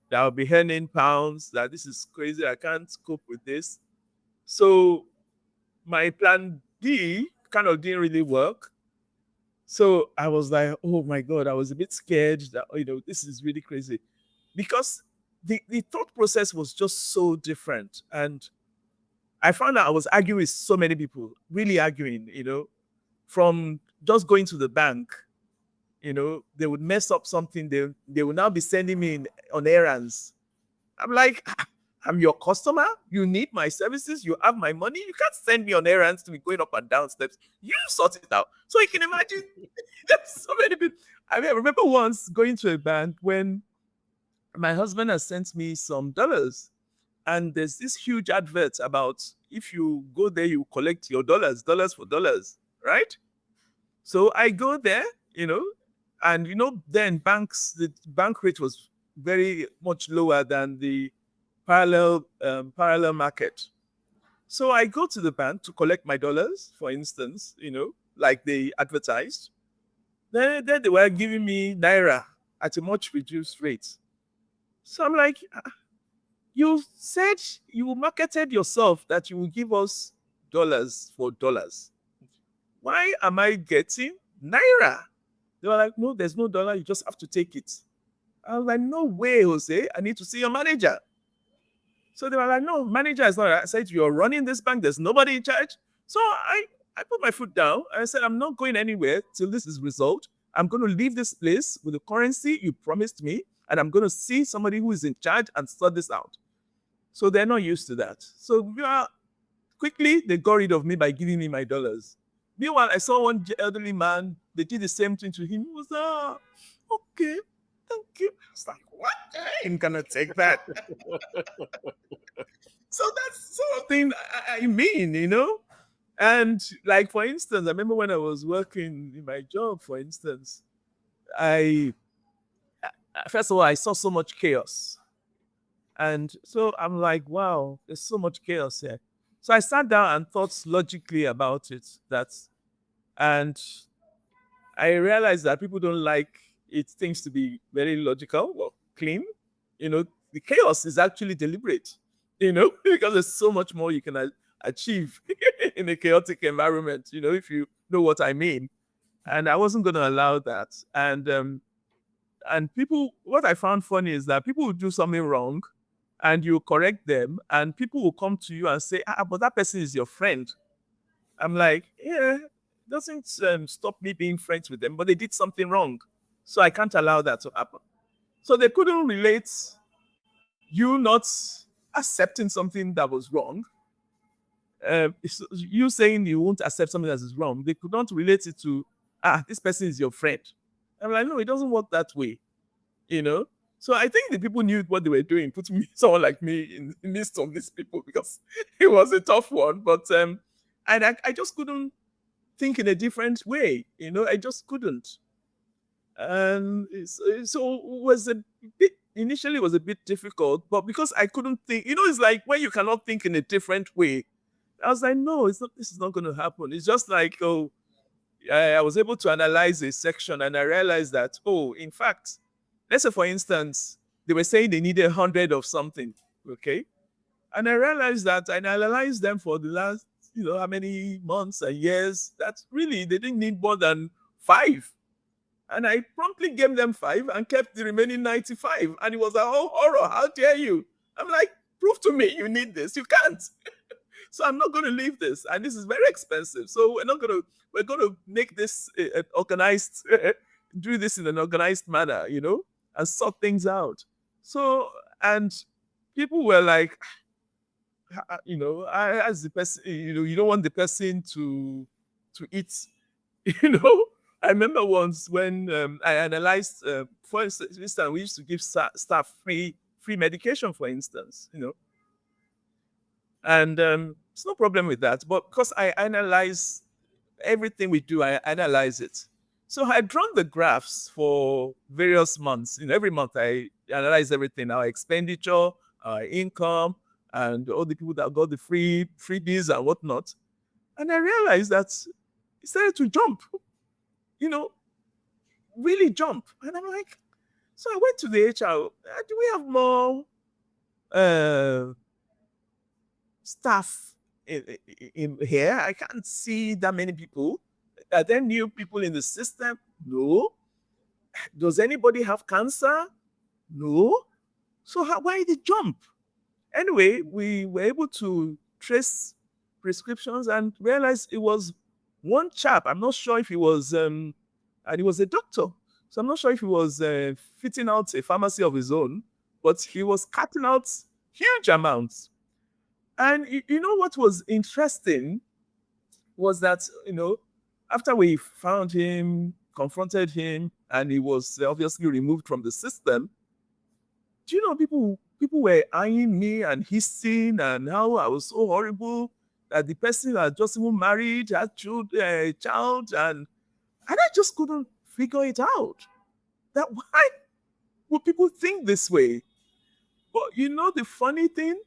that I'll be earning pounds, that this is crazy. I can't cope with this. So my plan B kind of didn't really work. So I was like, oh my God, I was a bit scared that, this is really crazy. Because the thought process was just so different. And I found out I was arguing with so many people, really arguing, from just going to the bank, they would mess up something. They would now be sending me on errands. I'm like, I'm your customer. You need my services. You have my money. You can't send me on errands to be going up and down steps. You sort it out. So you can imagine there's so many people. I mean, I remember once going to a bank when my husband has sent me some dollars. And there's this huge advert about if you go there, you collect your dollars for dollars, right? So I go there, and then the bank rate was very much lower than the parallel market. So I go to the bank to collect my dollars, for instance, like they advertised. Then they were giving me naira at a much reduced rate. So I'm like, you said you marketed yourself that you will give us dollars for dollars. Why am I getting naira? They were like, no, there's no dollar. You just have to take it. I was like, no way, Jose. I need to see your manager. So they were like, no, manager is not. I said, you're running this bank. There's nobody in charge. So I put my foot down. I said, I'm not going anywhere till this is resolved. I'm going to leave this place with the currency you promised me, and I'm going to see somebody who is in charge and sort this out. So they're not used to that. So quickly, they got rid of me by giving me my dollars. Meanwhile, I saw one elderly man. They did the same thing to him. He was, okay, thank you. I was like, what? I ain't going to take that. So that's sort of thing I mean, And like, for instance, I remember when I was working in my job, for instance, first of all, I saw so much chaos. And so I'm like, wow, there's so much chaos here. So I sat down and thought logically about it. And I realized that people don't like things to be very logical or clean. The chaos is actually deliberate, because there's so much more you can achieve in a chaotic environment, if you know what I mean. And I wasn't going to allow that. And people, what I found funny is that people will do something wrong and you correct them, and people will come to you and say, but that person is your friend. I'm like, yeah, it doesn't stop me being friends with them, but they did something wrong. So I can't allow that to happen. So they couldn't relate you not accepting something that was wrong. You saying you won't accept something that is wrong. They could not relate it to, this person is your friend. I'm like, no, it doesn't work that way, So I think the people knew what they were doing, putting me, someone like me in the midst of these people, because it was a tough one. But and I just couldn't think in a different way. I just couldn't. And so it was a bit, initially it was a bit difficult, but because I couldn't think, it's like when you cannot think in a different way. I was like, no, it's not. This is not going to happen. It's just like, oh, I was able to analyze a section, and I realized that, oh, in fact, let's say for instance, they were saying they needed 100 of something, okay, and I realized that, and I analyzed them for the last, how many months and years, that really they didn't need more than 5. And I promptly gave them 5 and kept the remaining 95. And it was a whole horror. How dare you? I'm like, prove to me you need this. You can't. So I'm not going to leave this. And this is very expensive. So we're going to make this organized, do this in an organized manner, and sort things out. So, and people were like, as the person, you don't want the person to eat, I remember once when I analyzed, for instance, we used to give staff free medication, for instance, and it's no problem with that. But because I analyze everything we do, I analyze it. So I drawn the graphs for various months. Every month I analyze everything, our expenditure, our income, and all the people that got the freebies and whatnot. And I realized that it started to jump. Really jump. And I'm like, so I went to the HR. Do we have more staff in here? I can't see that many people. Are there new people in the system? No. Does anybody have cancer? No. So why the jump? Anyway, we were able to trace prescriptions and realize it was one chap. I'm not sure if he was, and he was a doctor. So I'm not sure if he was fitting out a pharmacy of his own, but he was cutting out huge amounts. And what was interesting was that, after we found him, confronted him, and he was obviously removed from the system, do you know people were eyeing me and hissing and how I was so horrible, that the person had just even married, had a child, and I just couldn't figure it out. That why would people think this way? But the funny thing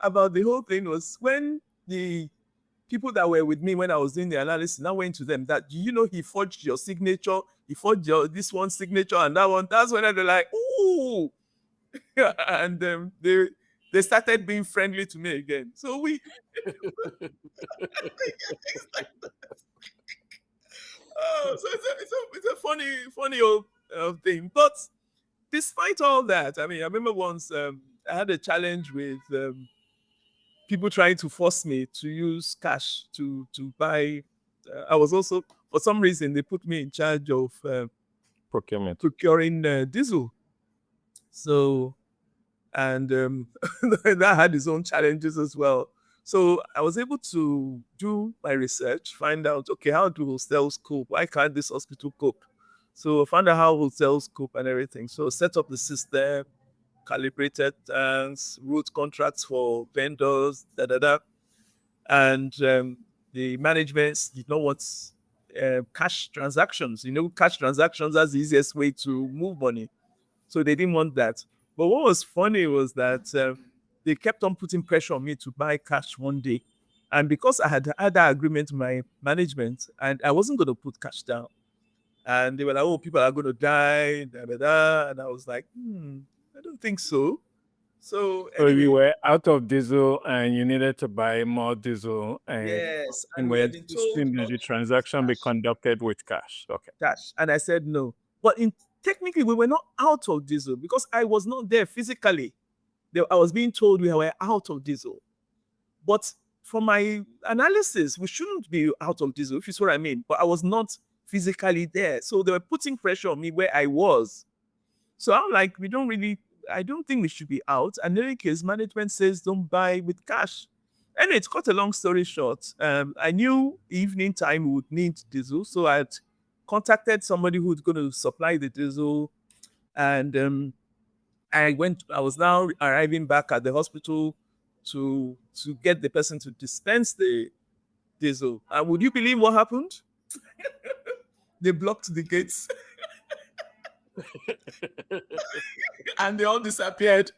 about the whole thing was when the people that were with me when I was doing the analysis, I went to them that, he forged your signature, he forged this one signature and that one. That's when they're like, ooh. And they started being friendly to me again. So we so it's a funny old thing. But despite all that, I remember once I had a challenge with people trying to force me to use cash to buy. I was also, for some reason, they put me in charge of procuring diesel. So, and that had its own challenges as well. So I was able to do my research, find out, okay, how do hotels cope? Why can't this hospital cope? So I found out how hotels cope and everything. So set up the system, calibrated tanks, wrote contracts for vendors, and the management did not want cash transactions. Cash transactions, that's the easiest way to move money. So they didn't want that. But what was funny was that they kept on putting pressure on me to buy cash one day. And because I had that agreement with my management, and I wasn't going to put cash down. And they were like, oh, people are going to die, And I was like, I don't think so. So anyway, you were out of diesel and you needed to buy more diesel. And, yes. And we had been told the transaction be conducted with cash. Okay. Cash. And I said no. But technically, we were not out of diesel because I was not there physically. I was being told we were out of diesel. But from my analysis, we shouldn't be out of diesel, if you see what I mean. But I was not physically there. So they were putting pressure on me where I was. So I'm like, I don't think we should be out. And in any case, management says don't buy with cash. Anyway, to cut a long story short, I knew evening time we would need diesel. So I had contacted somebody who's going to supply the diesel. And I was now arriving back at the hospital to get the person to dispense the diesel. And would you believe what happened? They blocked the gates and they all disappeared.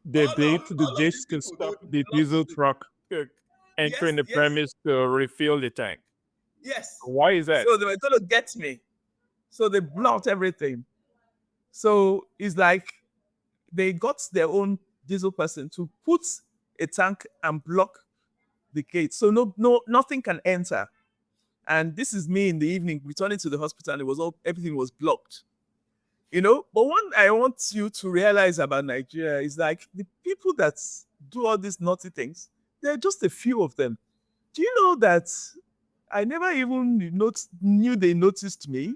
They All built the of gates these to people, stop they the blocked diesel the- truck entering the Yes. premise to refill the tank. Yes. Why is that? So they were going to get me. So they blocked everything. So it's like they got their own diesel person to put a tank and block the gate. So nothing can enter. And this is me in the evening returning to the hospital, and everything was blocked. But one I want you to realize about Nigeria is like the people that do all these naughty things, there are just a few of them. Do you know that I never even knew they noticed me?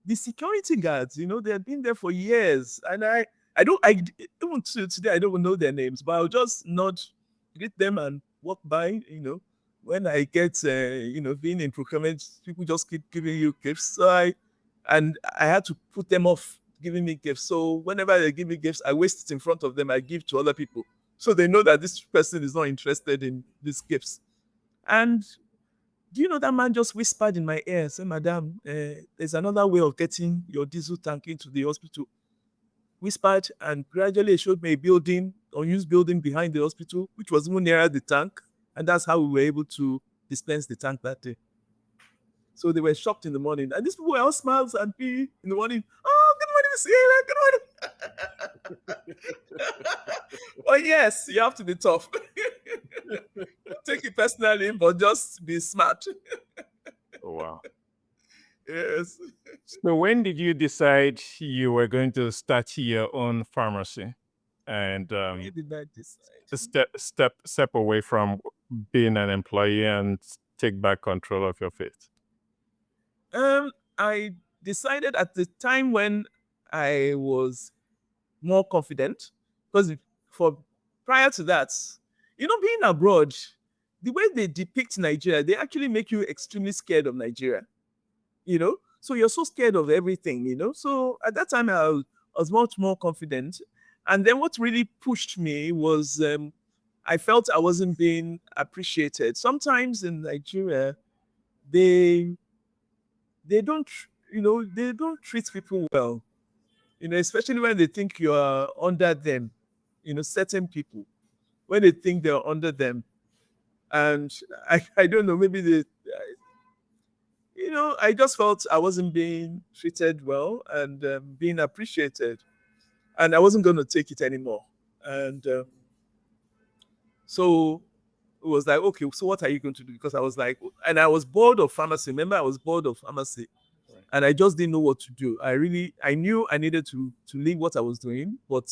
The security guards, they have been there for years, and I even today I don't know their names, but I'll just nod, greet them, and walk by. When I get being in procurement, people just keep giving you gifts, so I had to put them off giving me gifts. So whenever they give me gifts, I waste it in front of them. I give to other people, so they know that this person is not interested in these gifts. And do you know that man just whispered in my ear, said, "Madam, there's another way of getting your diesel tank into the hospital." Whispered, and gradually showed me a building, unused building behind the hospital, which was even nearer the tank. And that's how we were able to dispense the tank that day. So they were shocked in the morning. And these people were all smiles and happy in the morning. "Oh, good morning, Mr. Good morning." Well, yes, you have to be tough. Take it personally, but just be smart. Oh, wow. Yes. So when did you decide you were going to start your own pharmacy and Where did I decide? step away from being an employee and take back control of your fate? I decided at the time when I was more confident, because prior to that, being abroad, the way they depict Nigeria, they actually make you extremely scared of Nigeria. So you're so scared of everything. So at that time I was much more confident. And then what really pushed me was I felt I wasn't being appreciated. Sometimes in Nigeria, they don't treat people well, especially when they think you are under them, certain people, when they think they're under them. And I don't know, maybe I just felt I wasn't being treated well and being appreciated, and I wasn't going to take it anymore. And so it was like, okay, so what are you going to do? Because I was like, and I was bored of pharmacy. Remember, I was bored of pharmacy, and I just didn't know what to do. I knew I needed to leave what I was doing, but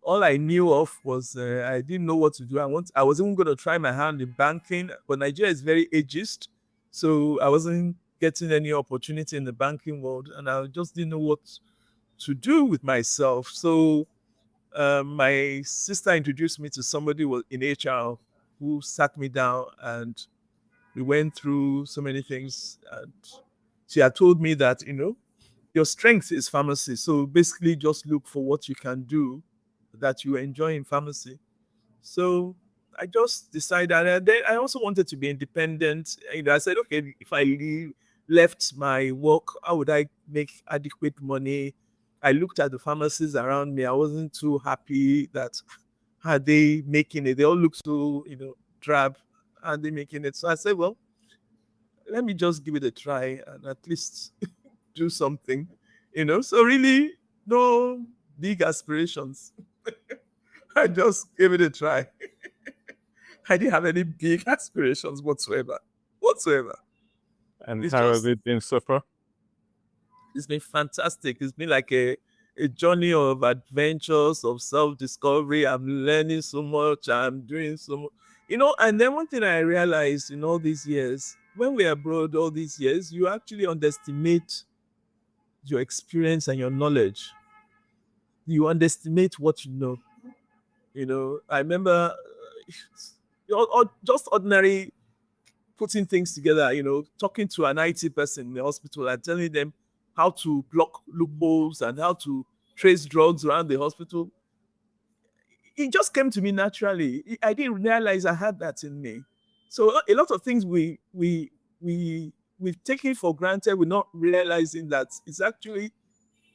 all I knew of was I didn't know what to do. I was even going to try my hand in banking, but Nigeria is very ageist, so I wasn't getting any opportunity in the banking world, and I just didn't know what to do with myself. So my sister introduced me to somebody in HR who sat me down, and we went through so many things. And she had told me that, your strength is pharmacy. So basically just look for what you can do that you enjoy in pharmacy. So I just decided, and then I also wanted to be independent. I said, okay, if I left my work, how would I make adequate money? I looked at the pharmacies around me. I wasn't too happy that are they making it. They all look so, drab. Are they making it? So I said, well, let me just give it a try and at least do something, So really, no big aspirations. I just gave it a try. I didn't have any big aspirations whatsoever. And It's how just- has it been so far? It's been fantastic. It's been like a journey of adventures, of self-discovery. I'm learning so much. I'm doing so much. And then one thing I realized in all these years, when we're abroad all these years, you actually underestimate your experience and your knowledge. You underestimate what you know. I remember just ordinary putting things together, talking to an IT person in the hospital and telling them how to block loopholes and how to trace drugs around the hospital. It just came to me naturally. I didn't realize I had that in me. So a lot of things we've taken for granted, we're not realizing that it's actually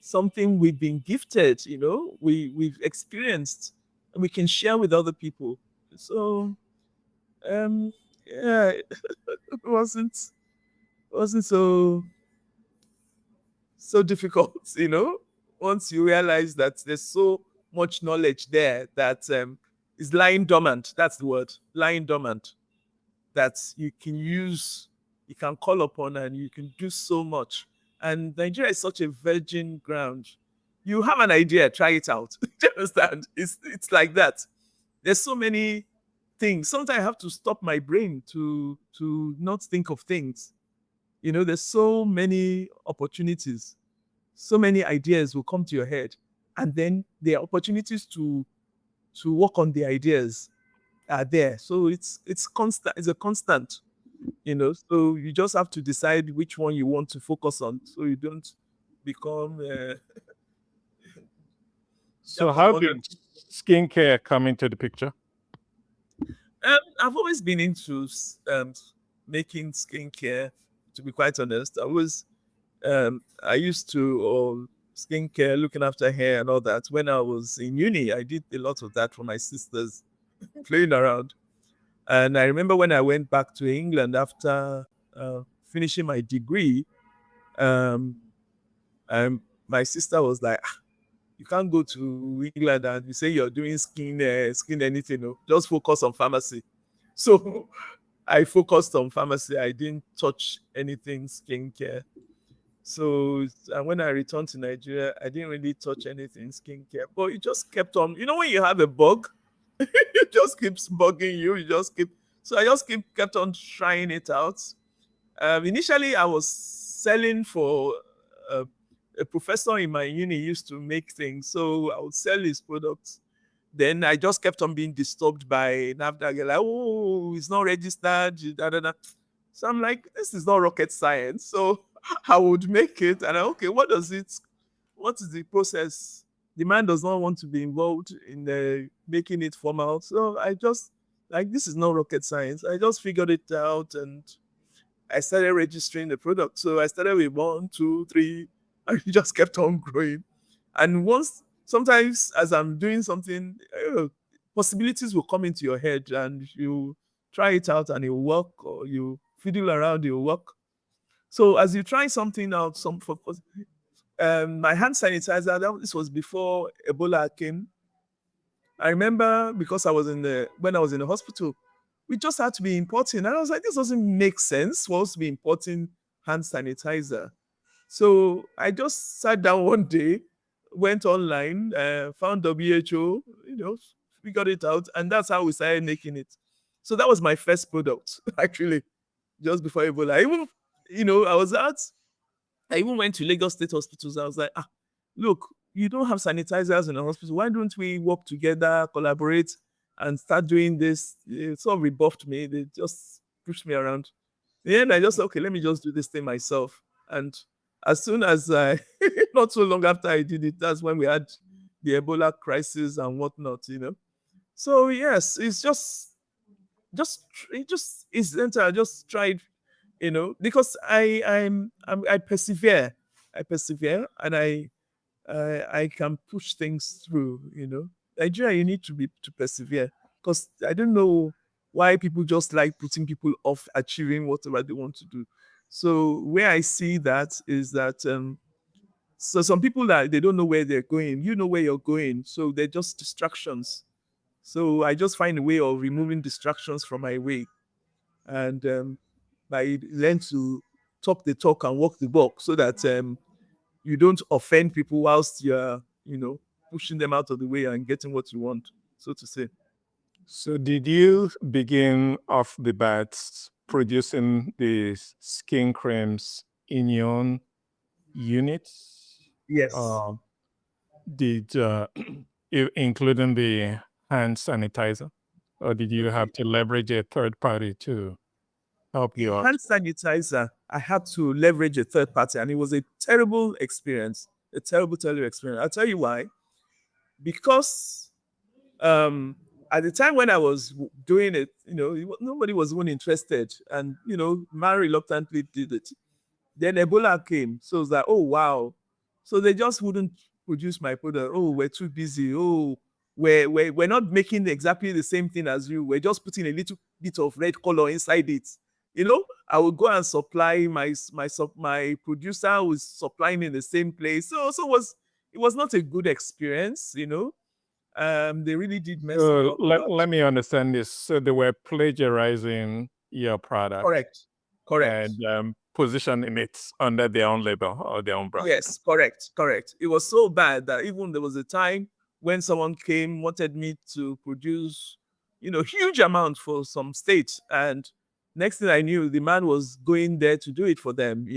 something we've been gifted, we've experienced, and we can share with other people. So yeah, it wasn't so difficult, once you realize that there's so much knowledge there that is lying dormant. That's the word, lying dormant, that you can use, you can call upon, and you can do so much. And Nigeria is such a virgin ground. You have an idea, try it out. Do you understand? It's like that. There's so many things. Sometimes I have to stop my brain to not think of things. There's so many opportunities, so many ideas will come to your head, and then there are opportunities to work on the ideas are there. So it's constant. It's a constant. So you just have to decide which one you want to focus on, so you don't become. So how did skincare come into the picture? I've always been into making skincare. To be quite honest, I used to skincare, looking after hair and all that. When I was in uni, I did a lot of that for my sisters, playing around. And I remember when I went back to England after finishing my degree, um, my sister was like, you can't go to England and you say you're doing skin anything. Just focus on pharmacy. So I focused on pharmacy. I didn't touch anything skincare. So when I returned to Nigeria, I didn't really touch anything skincare. But it just kept on. When you have a bug, it just keeps bugging you. So I just kept on trying it out. Initially, I was selling for a professor in my uni used to make things. So I would sell his products. Then I just kept on being disturbed by NAFDAC. Like, oh, it's not registered. Da, da, da. So I'm like, this is not rocket science. So I would make it. And okay, what is the process? The man does not want to be involved in making it formal. So I just, this is not rocket science. I just figured it out and I started registering the product. So I started with 1, 2, 3. I just kept on growing. And sometimes as I'm doing something, possibilities will come into your head and you try it out and it will work, or you fiddle around, it will work. So as you try something out, my hand sanitizer, this was before Ebola came. I remember because when I was in the hospital, we just had to be importing. And I was like, this doesn't make sense for us to be importing hand sanitizer. So I just sat down one day, went online, found WHO, figured it out. And that's how we started making it. So that was my first product, actually, just before Ebola. I even went to Lagos State hospitals. I was like, look, you don't have sanitizers in the hospital. Why don't we work together, collaborate, and start doing this? It sort of rebuffed me. They just pushed me around. In the end, I just said, okay, let me just do this thing myself. And as soon as not so long after I did it, that's when we had the Ebola crisis and whatnot, So yes, it's just incidental. I just tried, because I persevere. And I can push things through, Nigeria, you need to persevere, because I don't know why people just like putting people off achieving whatever they want to do. So where I see that is that so some people that they don't know where they're going, you know where you're going, so they're just distractions. So I just find a way of removing distractions from my way, and I learn to talk the talk and walk the walk, so that you don't offend people whilst you're, pushing them out of the way and getting what you want, so to say. So did you begin off the bat producing the skin creams in your own unit? Yes. Did including the hand sanitizer, or did you have to leverage a third party too? Help you out. Hand sanitizer, I had to leverage a third party, and it was a terrible experience. A terrible, terrible experience. I'll tell you why. Because um, at the time when I was doing it, nobody was even interested, and man reluctantly did it. Then Ebola came, so it was like, oh wow. So they just wouldn't produce my product. Oh, we're too busy. Oh, we're not making exactly the same thing as you. We're just putting a little bit of red color inside it. I would go and supply my producer who was supplying in the same place. So it was not a good experience. They really did mess it So up a lot. let me understand this. So they were plagiarizing your product Correct. and positioning it under their own label or their own brand. Yes, correct. It was so bad that even there was a time when someone wanted me to produce, huge amount for some states. And next thing I knew, the man was going there to do it for them,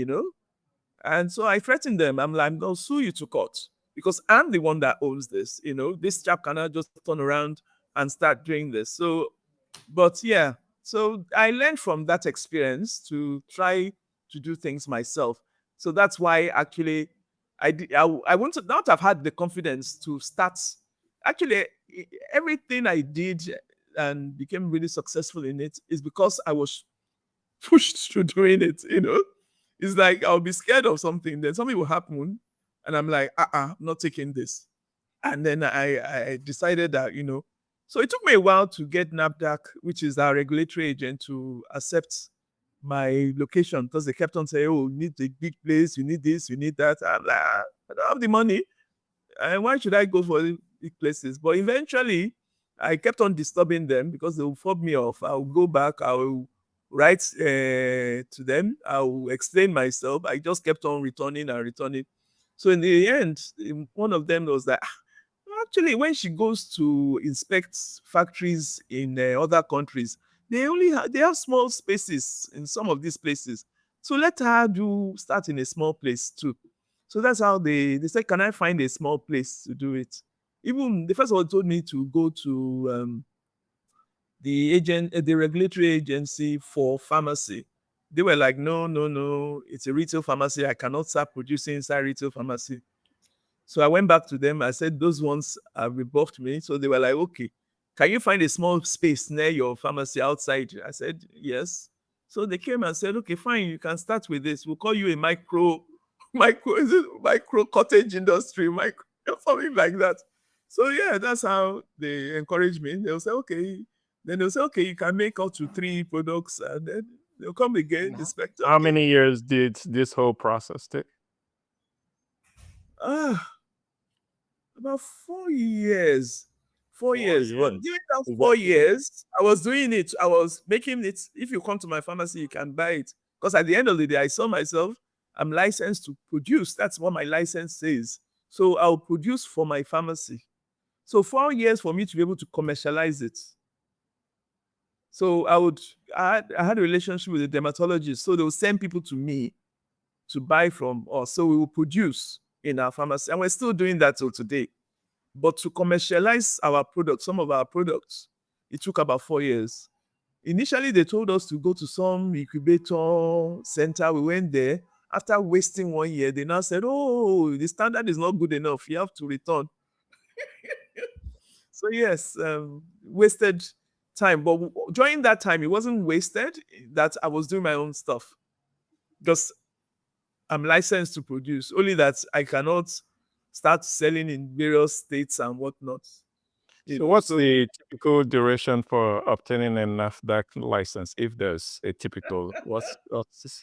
And so I threatened them. I'm like, I'm going to sue you to court because I'm the one that owns this. This chap cannot just turn around and start doing this. So, but yeah, so I learned from that experience to try to do things myself. So that's why actually I want to not have had the confidence to start. Actually, everything I did and became really successful in it is because I was pushed through doing it. It's like I'll be scared of something, then something will happen, and I'm like, I'm not taking this. And then I decided that, so it took me a while to get NAFDAC, which is our regulatory agent, to accept my location because they kept on saying, oh, you need a big place, you need this, you need that. I'm like, I don't have the money. And why should I go for big places? But eventually, I kept on disturbing them because they will fob me off. I'll go back, I'll write to them, I'll explain myself. I just kept on returning and returning. So in the end, one of them was like, actually, when she goes to inspect factories in other countries, they have small spaces in some of these places. So let her start in a small place too. So that's how they said, can I find a small place to do it? Even the first one told me to go to the regulatory agency for pharmacy. They were like, no, it's a retail pharmacy. I cannot start producing inside retail pharmacy. So I went back to them. I said, those ones have rebuffed me. So they were like, okay, can you find a small space near your pharmacy outside? I said, yes. So they came and said, okay, fine, you can start with this. We'll call you a micro cottage industry, something like that. So yeah, that's how they encourage me. They'll say, okay. Then they'll say, okay, you can make up to 3 products, and then they'll come again, inspect. How many years did this whole process take? About 4 years. 4 years. years. Well, during that 4 years, I was doing it. I was making it. If you come to my pharmacy, you can buy it. Because at the end of the day, I saw myself, I'm licensed to produce. That's what my license says. So I'll produce for my pharmacy. So 4 years for me to be able to commercialize it. So I had a relationship with a dermatologist. So they will send people to me to buy from us. So we will produce in our pharmacy. And we're still doing that till today. But to commercialize our products, some of our products, it took about 4 years. Initially, they told us to go to some incubator center. We went there. After wasting 1 year, they now said, oh, the standard is not good enough. You have to return. So yes, wasted time. But during that time, it wasn't wasted that I was doing my own stuff. Because I'm licensed to produce, only that I cannot start selling in various states and whatnot. So what's the typical duration for obtaining a NAFDAC license, if there's a typical? What's this?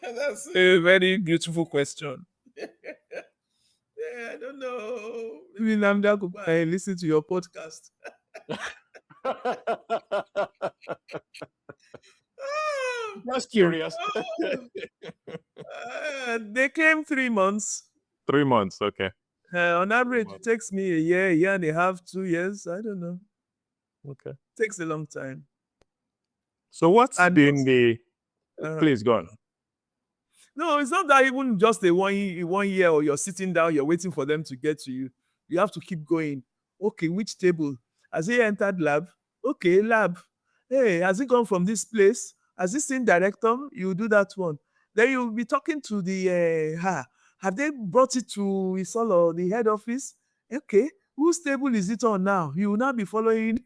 That's a very beautiful question. I don't know. Maybe Namda could listen to your podcast. Just curious. They claim 3 months. 3 months, okay. On average, it takes me a year and a half, 2 years. I don't know. Okay. It takes a long time. So what's been the... Please go on. No, it's not that even just a 1 year or you're sitting down, you're waiting for them to get to you. You have to keep going. Okay, which table? Has he entered lab? Okay, lab. Hey, has he gone from this place? assistant director, you do that one. Then you'll be talking to the have they brought it to Isol or the head office? Okay, whose table is it on now? You will now be following,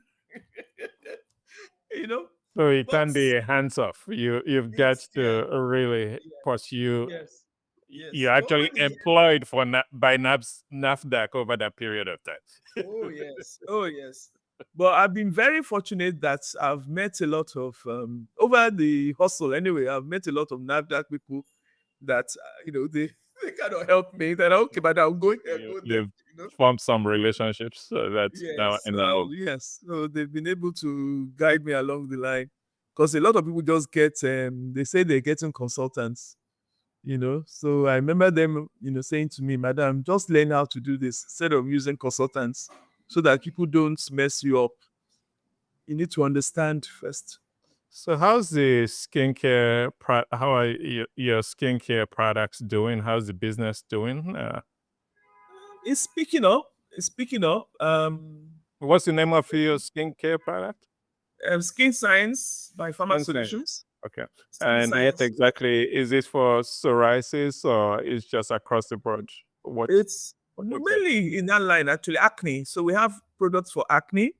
you know. So it But can be hands off. You've got it's yeah, to really yeah, pursue. yes, yes. You're But over actually the employed for by NAFDAC over that period of time. Oh yes, oh yes. But I've been very fortunate that I've met a lot of over the hustle. Anyway, I've met a lot of NAFDAC people that they kind of help me. That okay, but I'll go there, go there. You've formed some relationships that now Yes, and now. yes. So they've been able to guide me along the line because a lot of people just get they say they're getting consultants. So I remember them saying to me, madam, just learn how to do this instead of using consultants so that people don't mess you up. You need to understand first. So how's the skincare? How are your skincare products doing? How's the business doing? It's picking up. It's picking up. What's the name of your skincare product? Skin Science by Skin Science. Pharmasolutions. Okay. Skin And what Science. exactly is it for psoriasis or is just across the board? It's exactly? mainly in that line, actually, acne. So we have products for acne.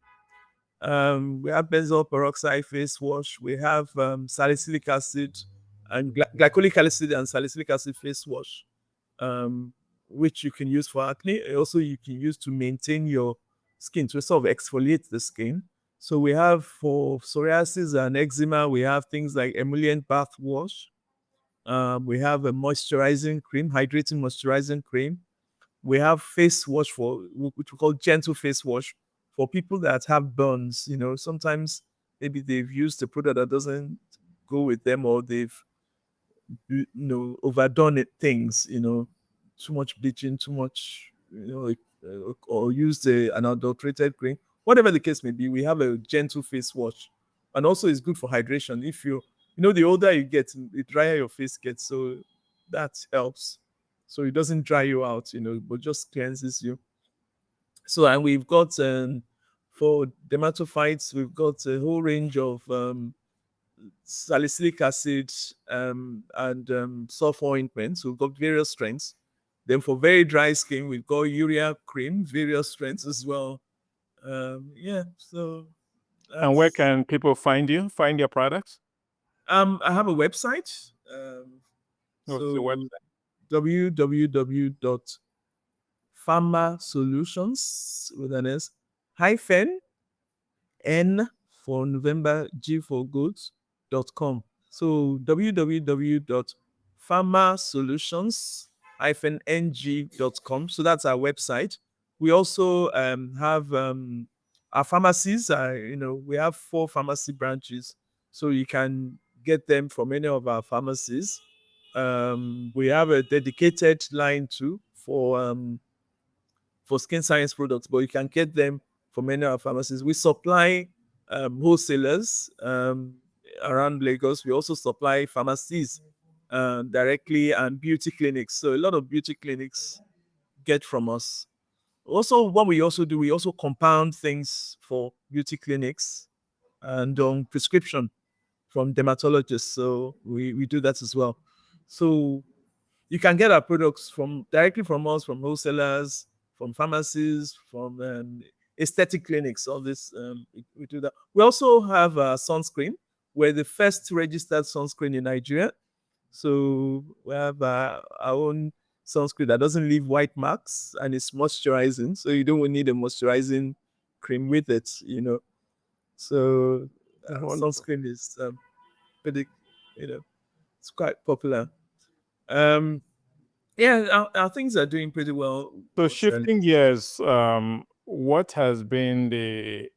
We have benzoyl peroxide face wash. We have salicylic acid and glycolic acid and salicylic acid face wash, which you can use for acne. Also, you can use to maintain your skin, to sort of exfoliate the skin. So we have for psoriasis and eczema, we have things like emollient bath wash. We have a moisturizing cream, hydrating moisturizing cream. We have face wash which we call gentle face wash for people that have burns. Sometimes maybe they've used a product that doesn't go with them, or they've overdone it things. Too much bleaching, too much, or used an adulterated cream. Whatever the case may be, we have a gentle face wash, and also it's good for hydration. If the older you get, the drier your face gets, so that helps. So it doesn't dry you out, but just cleanses you. So, and we've got for dermatophytes, we've got a whole range of salicylic acid and sulfur ointments. We've got various strengths. Then for very dry skin, we've got urea cream, various strengths as well. So. And where can people find your products? I have a website. What's the website? www.pharmasolutions with an S hyphen N for November, G for goods.com. So www.pharmasolutions-ng.com. So that's our website. We also have our pharmacies. We have 4 pharmacy branches, so you can get them from any of our pharmacies. We have a dedicated line too for skin science products, but you can get them from many of our pharmacies. We supply wholesalers around Lagos. We also supply pharmacies directly and beauty clinics. So a lot of beauty clinics get from us. Also, what we also do, we also compound things for beauty clinics and on prescription from dermatologists. So we do that as well. So you can get our products directly from us, from wholesalers, from pharmacies, from aesthetic clinics. All this, we do that. We also have sunscreen. We're the first registered sunscreen in Nigeria. So we have our own sunscreen that doesn't leave white marks and it's moisturizing. So you don't need a moisturizing cream with it, So sunscreen is pretty, it's quite popular. Our things are doing pretty well. So shifting gears, what has been the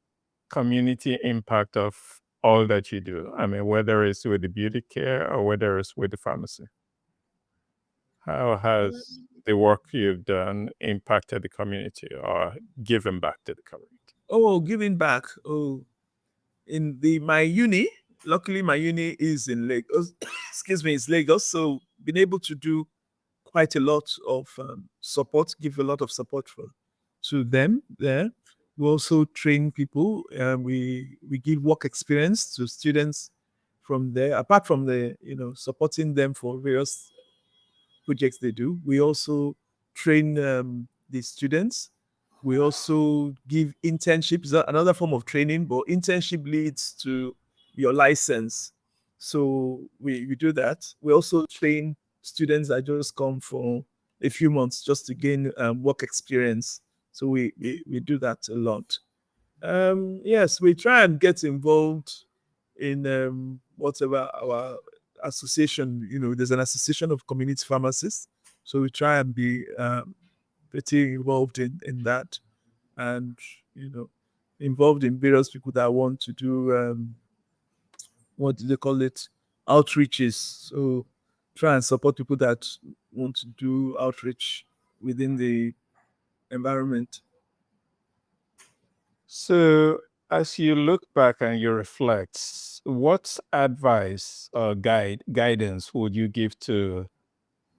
community impact of all that you do? I mean, whether it's with the beauty care or whether it's with the pharmacy. How has the work you've done impacted the community or given back to the community? Oh, giving back. Oh, in my uni, luckily my uni is in Lagos. Excuse me, it's Lagos. So been able to do quite a lot of support, give a lot of support to them there. We also train people. We give work experience to students from there. Apart from the, supporting them for various projects they do, we also train the students. We also give internships, another form of training, but internship leads to your license. So we do that. We also train students that just come for a few months just to gain work experience. So we do that a lot. Yes, we try and get involved in whatever our association, there's an association of community pharmacists. So we try and be pretty involved in that, and, involved in various people that want to do, what do they call it? Outreaches. So try and support people that want to do outreach within the environment. So, as you look back and you reflect, what advice or guidance would you give to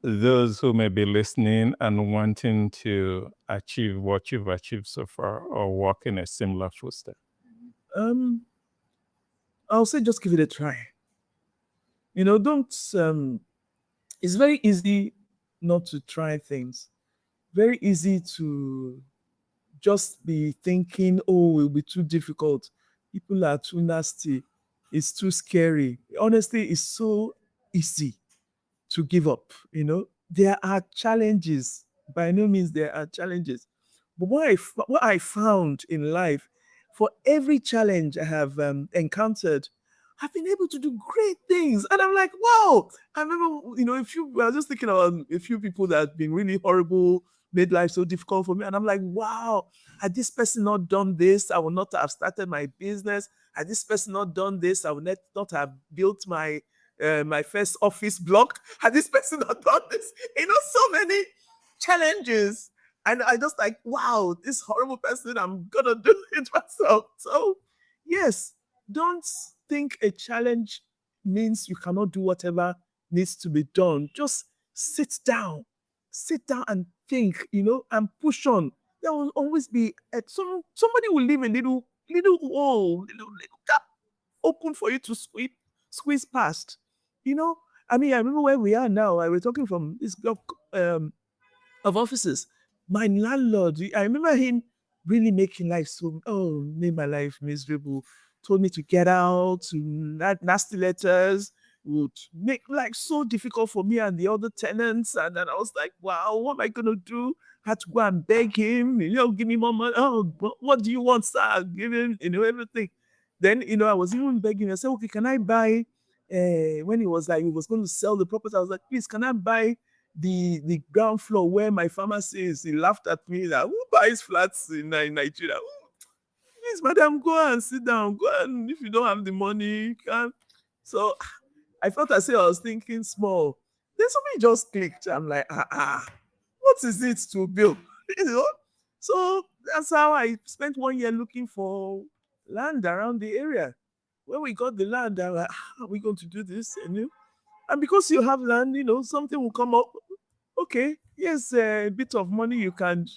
those who may be listening and wanting to achieve what you've achieved so far or walk in a similar footstep? Um, I'll say just give it a try. Don't. It's very easy not to try things. Very easy to just be thinking, oh, it will be too difficult. People are too nasty. It's too scary. Honestly, it's so easy to give up. There are challenges. By no means there are challenges. But what I found in life, for every challenge I have encountered, I've been able to do great things. And I'm like, wow. I remember, I was just thinking about a few people that have been really horrible, made life so difficult for me. And I'm like, wow, had this person not done this, I would not have started my business. Had this person not done this, I would not have built my first office block. Had this person not done this, so many challenges. And I just like, wow, this horrible person, I'm gonna do it myself. So yes, don't think a challenge means you cannot do whatever needs to be done. Just sit down and think, and push on. There will always be somebody will leave a little hole, little gap open for you to squeeze past. I remember where we are now. I was talking from this block of offices. My landlord, I remember him really making life made my life miserable. Told me to get out, nasty letters, would make life so difficult for me and the other tenants. And then I was like, wow, what am I going to do? Had to go and beg him, give me more money. Oh, what do you want, sir? Give him, everything. Then, I was even begging. I said, okay, can I buy, when he was going to sell the property, I was like, please, can I buy the ground floor where my pharmacy is? He laughed at me that, who buys flats in Nigeria? Please, madam, go and sit down. Go and, if you don't have the money, you can. So I felt as if I was thinking small. Then something just clicked. I'm like, what is it to build? So that's how I spent 1 year looking for land around the area. When we got the land, I'm like, how are we going to do this? And because you have land, something will come up. Okay, yes, a bit of money you can,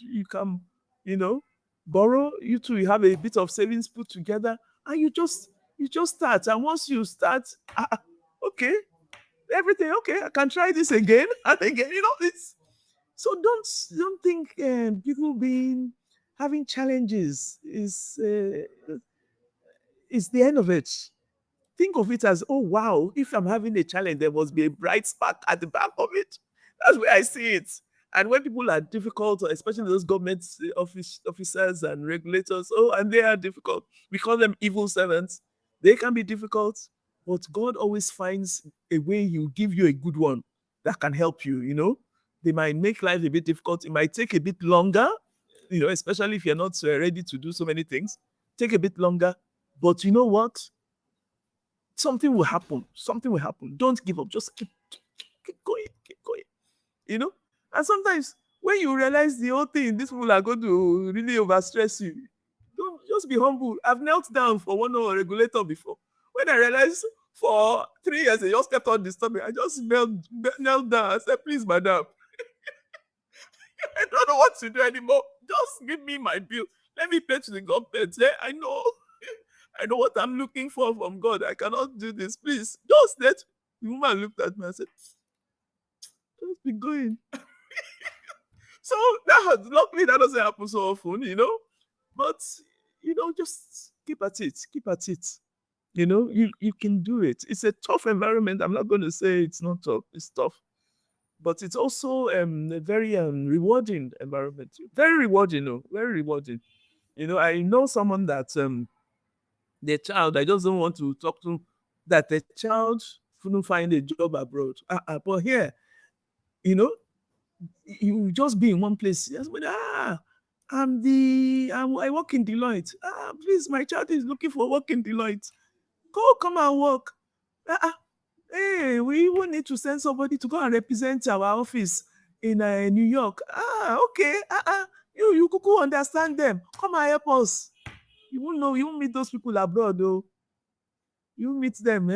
borrow. You two, you have a bit of savings put together, and you just start. And once you start, okay, everything okay. I can try this again and again. It's so don't think people having challenges is the end of it. Think of it as, oh wow, if I'm having a challenge, there must be a bright spark at the back of it. That's where I see it. And when people are difficult, especially those government officers and regulators, and they are difficult. We call them evil servants. They can be difficult, but God always finds a way. He'll give you a good one that can help you. They might make life a bit difficult. It might take a bit longer, especially if you're not ready to do so many things. Take a bit longer. But you know what? Something will happen. Something will happen. Don't give up. Just keep going. Keep going. And sometimes when you realize the whole thing, these people are going to really overstress you. Don't just be humble. I've knelt down for one of our regulator before. When I realized for 3 years they just kept on disturbing, I just knelt down. I said, please, madam, I don't know what to do anymore. Just give me my bill. Let me pay to the government. I know I know what I'm looking for from God. I cannot do this. Please, just let. The woman looked at me and said, just be going. So luckily that doesn't happen so often, But just keep at it. Keep at it. You can do it. It's a tough environment. I'm not going to say it's not tough. It's tough, but it's also a very rewarding environment. Very rewarding, very rewarding. I know someone that the child, I just don't want to talk to, that the child couldn't find a job abroad. But here, you just be in one place. Yes, but, I work in Deloitte. Please, my child is looking for work in Deloitte. Come and work. Hey, we even need to send somebody to go and represent our office in New York. Okay. You could understand them. Come and help us. You won't know. You won't meet those people abroad, though. You meet them,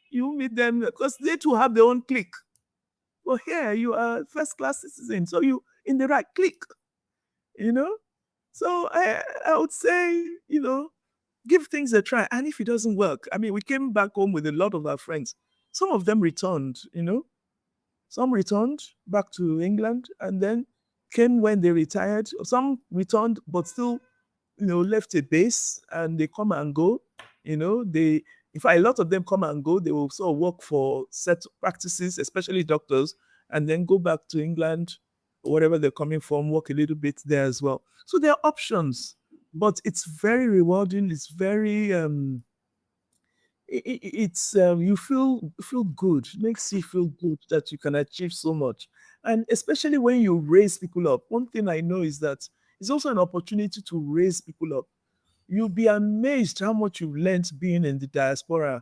You meet them because they too have their own clique. But here you are first class citizen, so you in the right clique. So I would say, give things a try. And if it doesn't work, we came back home with a lot of our friends. Some of them returned, Some returned back to England and then came when they retired. Some returned, but still, left a base and they come and go. In fact, a lot of them come and go. They will sort of work for set practices, especially doctors, and then go back to England or wherever they're coming from, work a little bit there as well. So there are options, but it's very rewarding. It's very you feel good. It makes you feel good that you can achieve so much, and especially when you raise people up. One thing I know is that it's also an opportunity to raise people up. You'll be amazed how much you've learned being in the diaspora,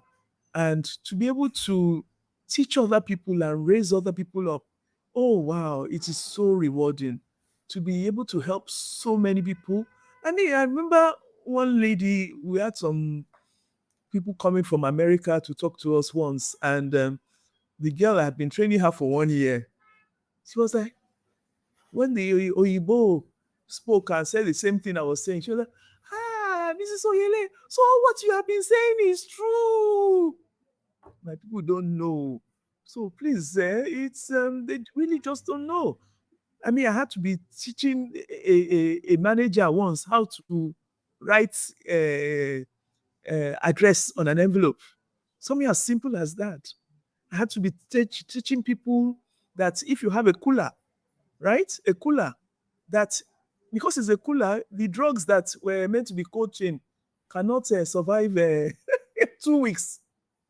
and to be able to teach other people and raise other people up. Oh wow, it is so rewarding to be able to help so many people. I remember one lady, we had some people coming from America to talk to us once, and the girl had been training her for 1 year. She was like, when the Oyibo spoke and said the same thing I was saying, she was like, Mrs. Oyeleye, so what you have been saying is true. My people don't know. So please, it's they really just don't know. I had to be teaching a manager once how to write address on an envelope. Something as simple as that. I had to be teaching people that if you have a cooler, right? A cooler, that because it's a cooler, the drugs that were meant to be cold chain cannot survive 2 weeks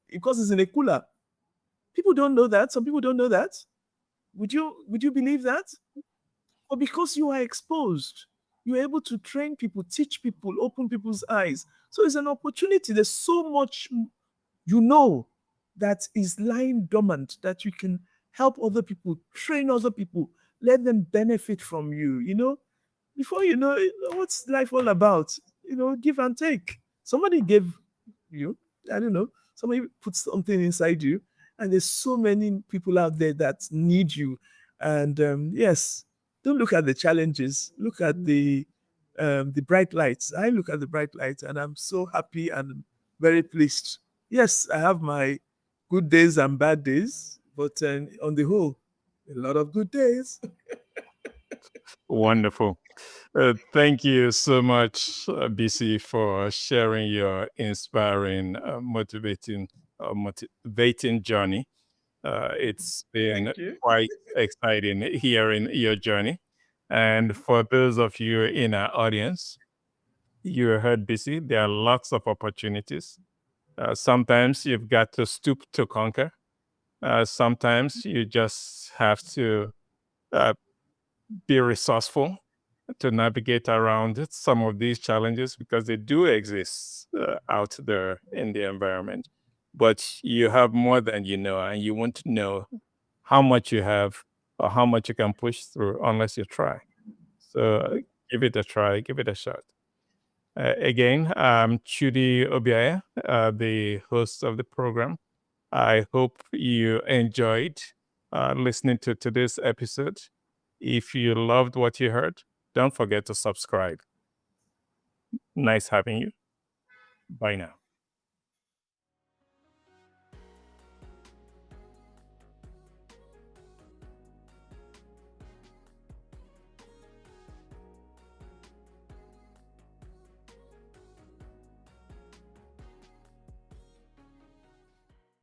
because it's in a cooler. People don't know that. Some people don't know that. Would you believe that? But because you are exposed, you're able to train people, teach people, open people's eyes. So it's an opportunity. There's so much that is lying dormant that you can help other people, train other people, let them benefit from you. Before you know it, what's life all about? Give and take. Somebody gave you, I don't know, somebody put something inside you, and there's so many people out there that need you. And yes, don't look at the challenges. Look at the bright lights. I look at the bright lights, and I'm so happy and very pleased. Yes, I have my good days and bad days, but on the whole, a lot of good days. Wonderful. Thank you so much, Bisi, for sharing your inspiring, motivating journey. It's been quite exciting hearing your journey. And for those of you in our audience, you heard Bisi, there are lots of opportunities. Sometimes you've got to stoop to conquer. Sometimes you just have to be resourceful to navigate around some of these challenges because they do exist out there in the environment. But you have more than you know, and you won't know how much you have or how much you can push through unless you try. So give it a try, give it a shot. Again, I'm Chudi Obiaya, the host of the program. I hope you enjoyed listening to today's episode. If you loved what you heard, don't forget to subscribe. Nice having you. Bye now.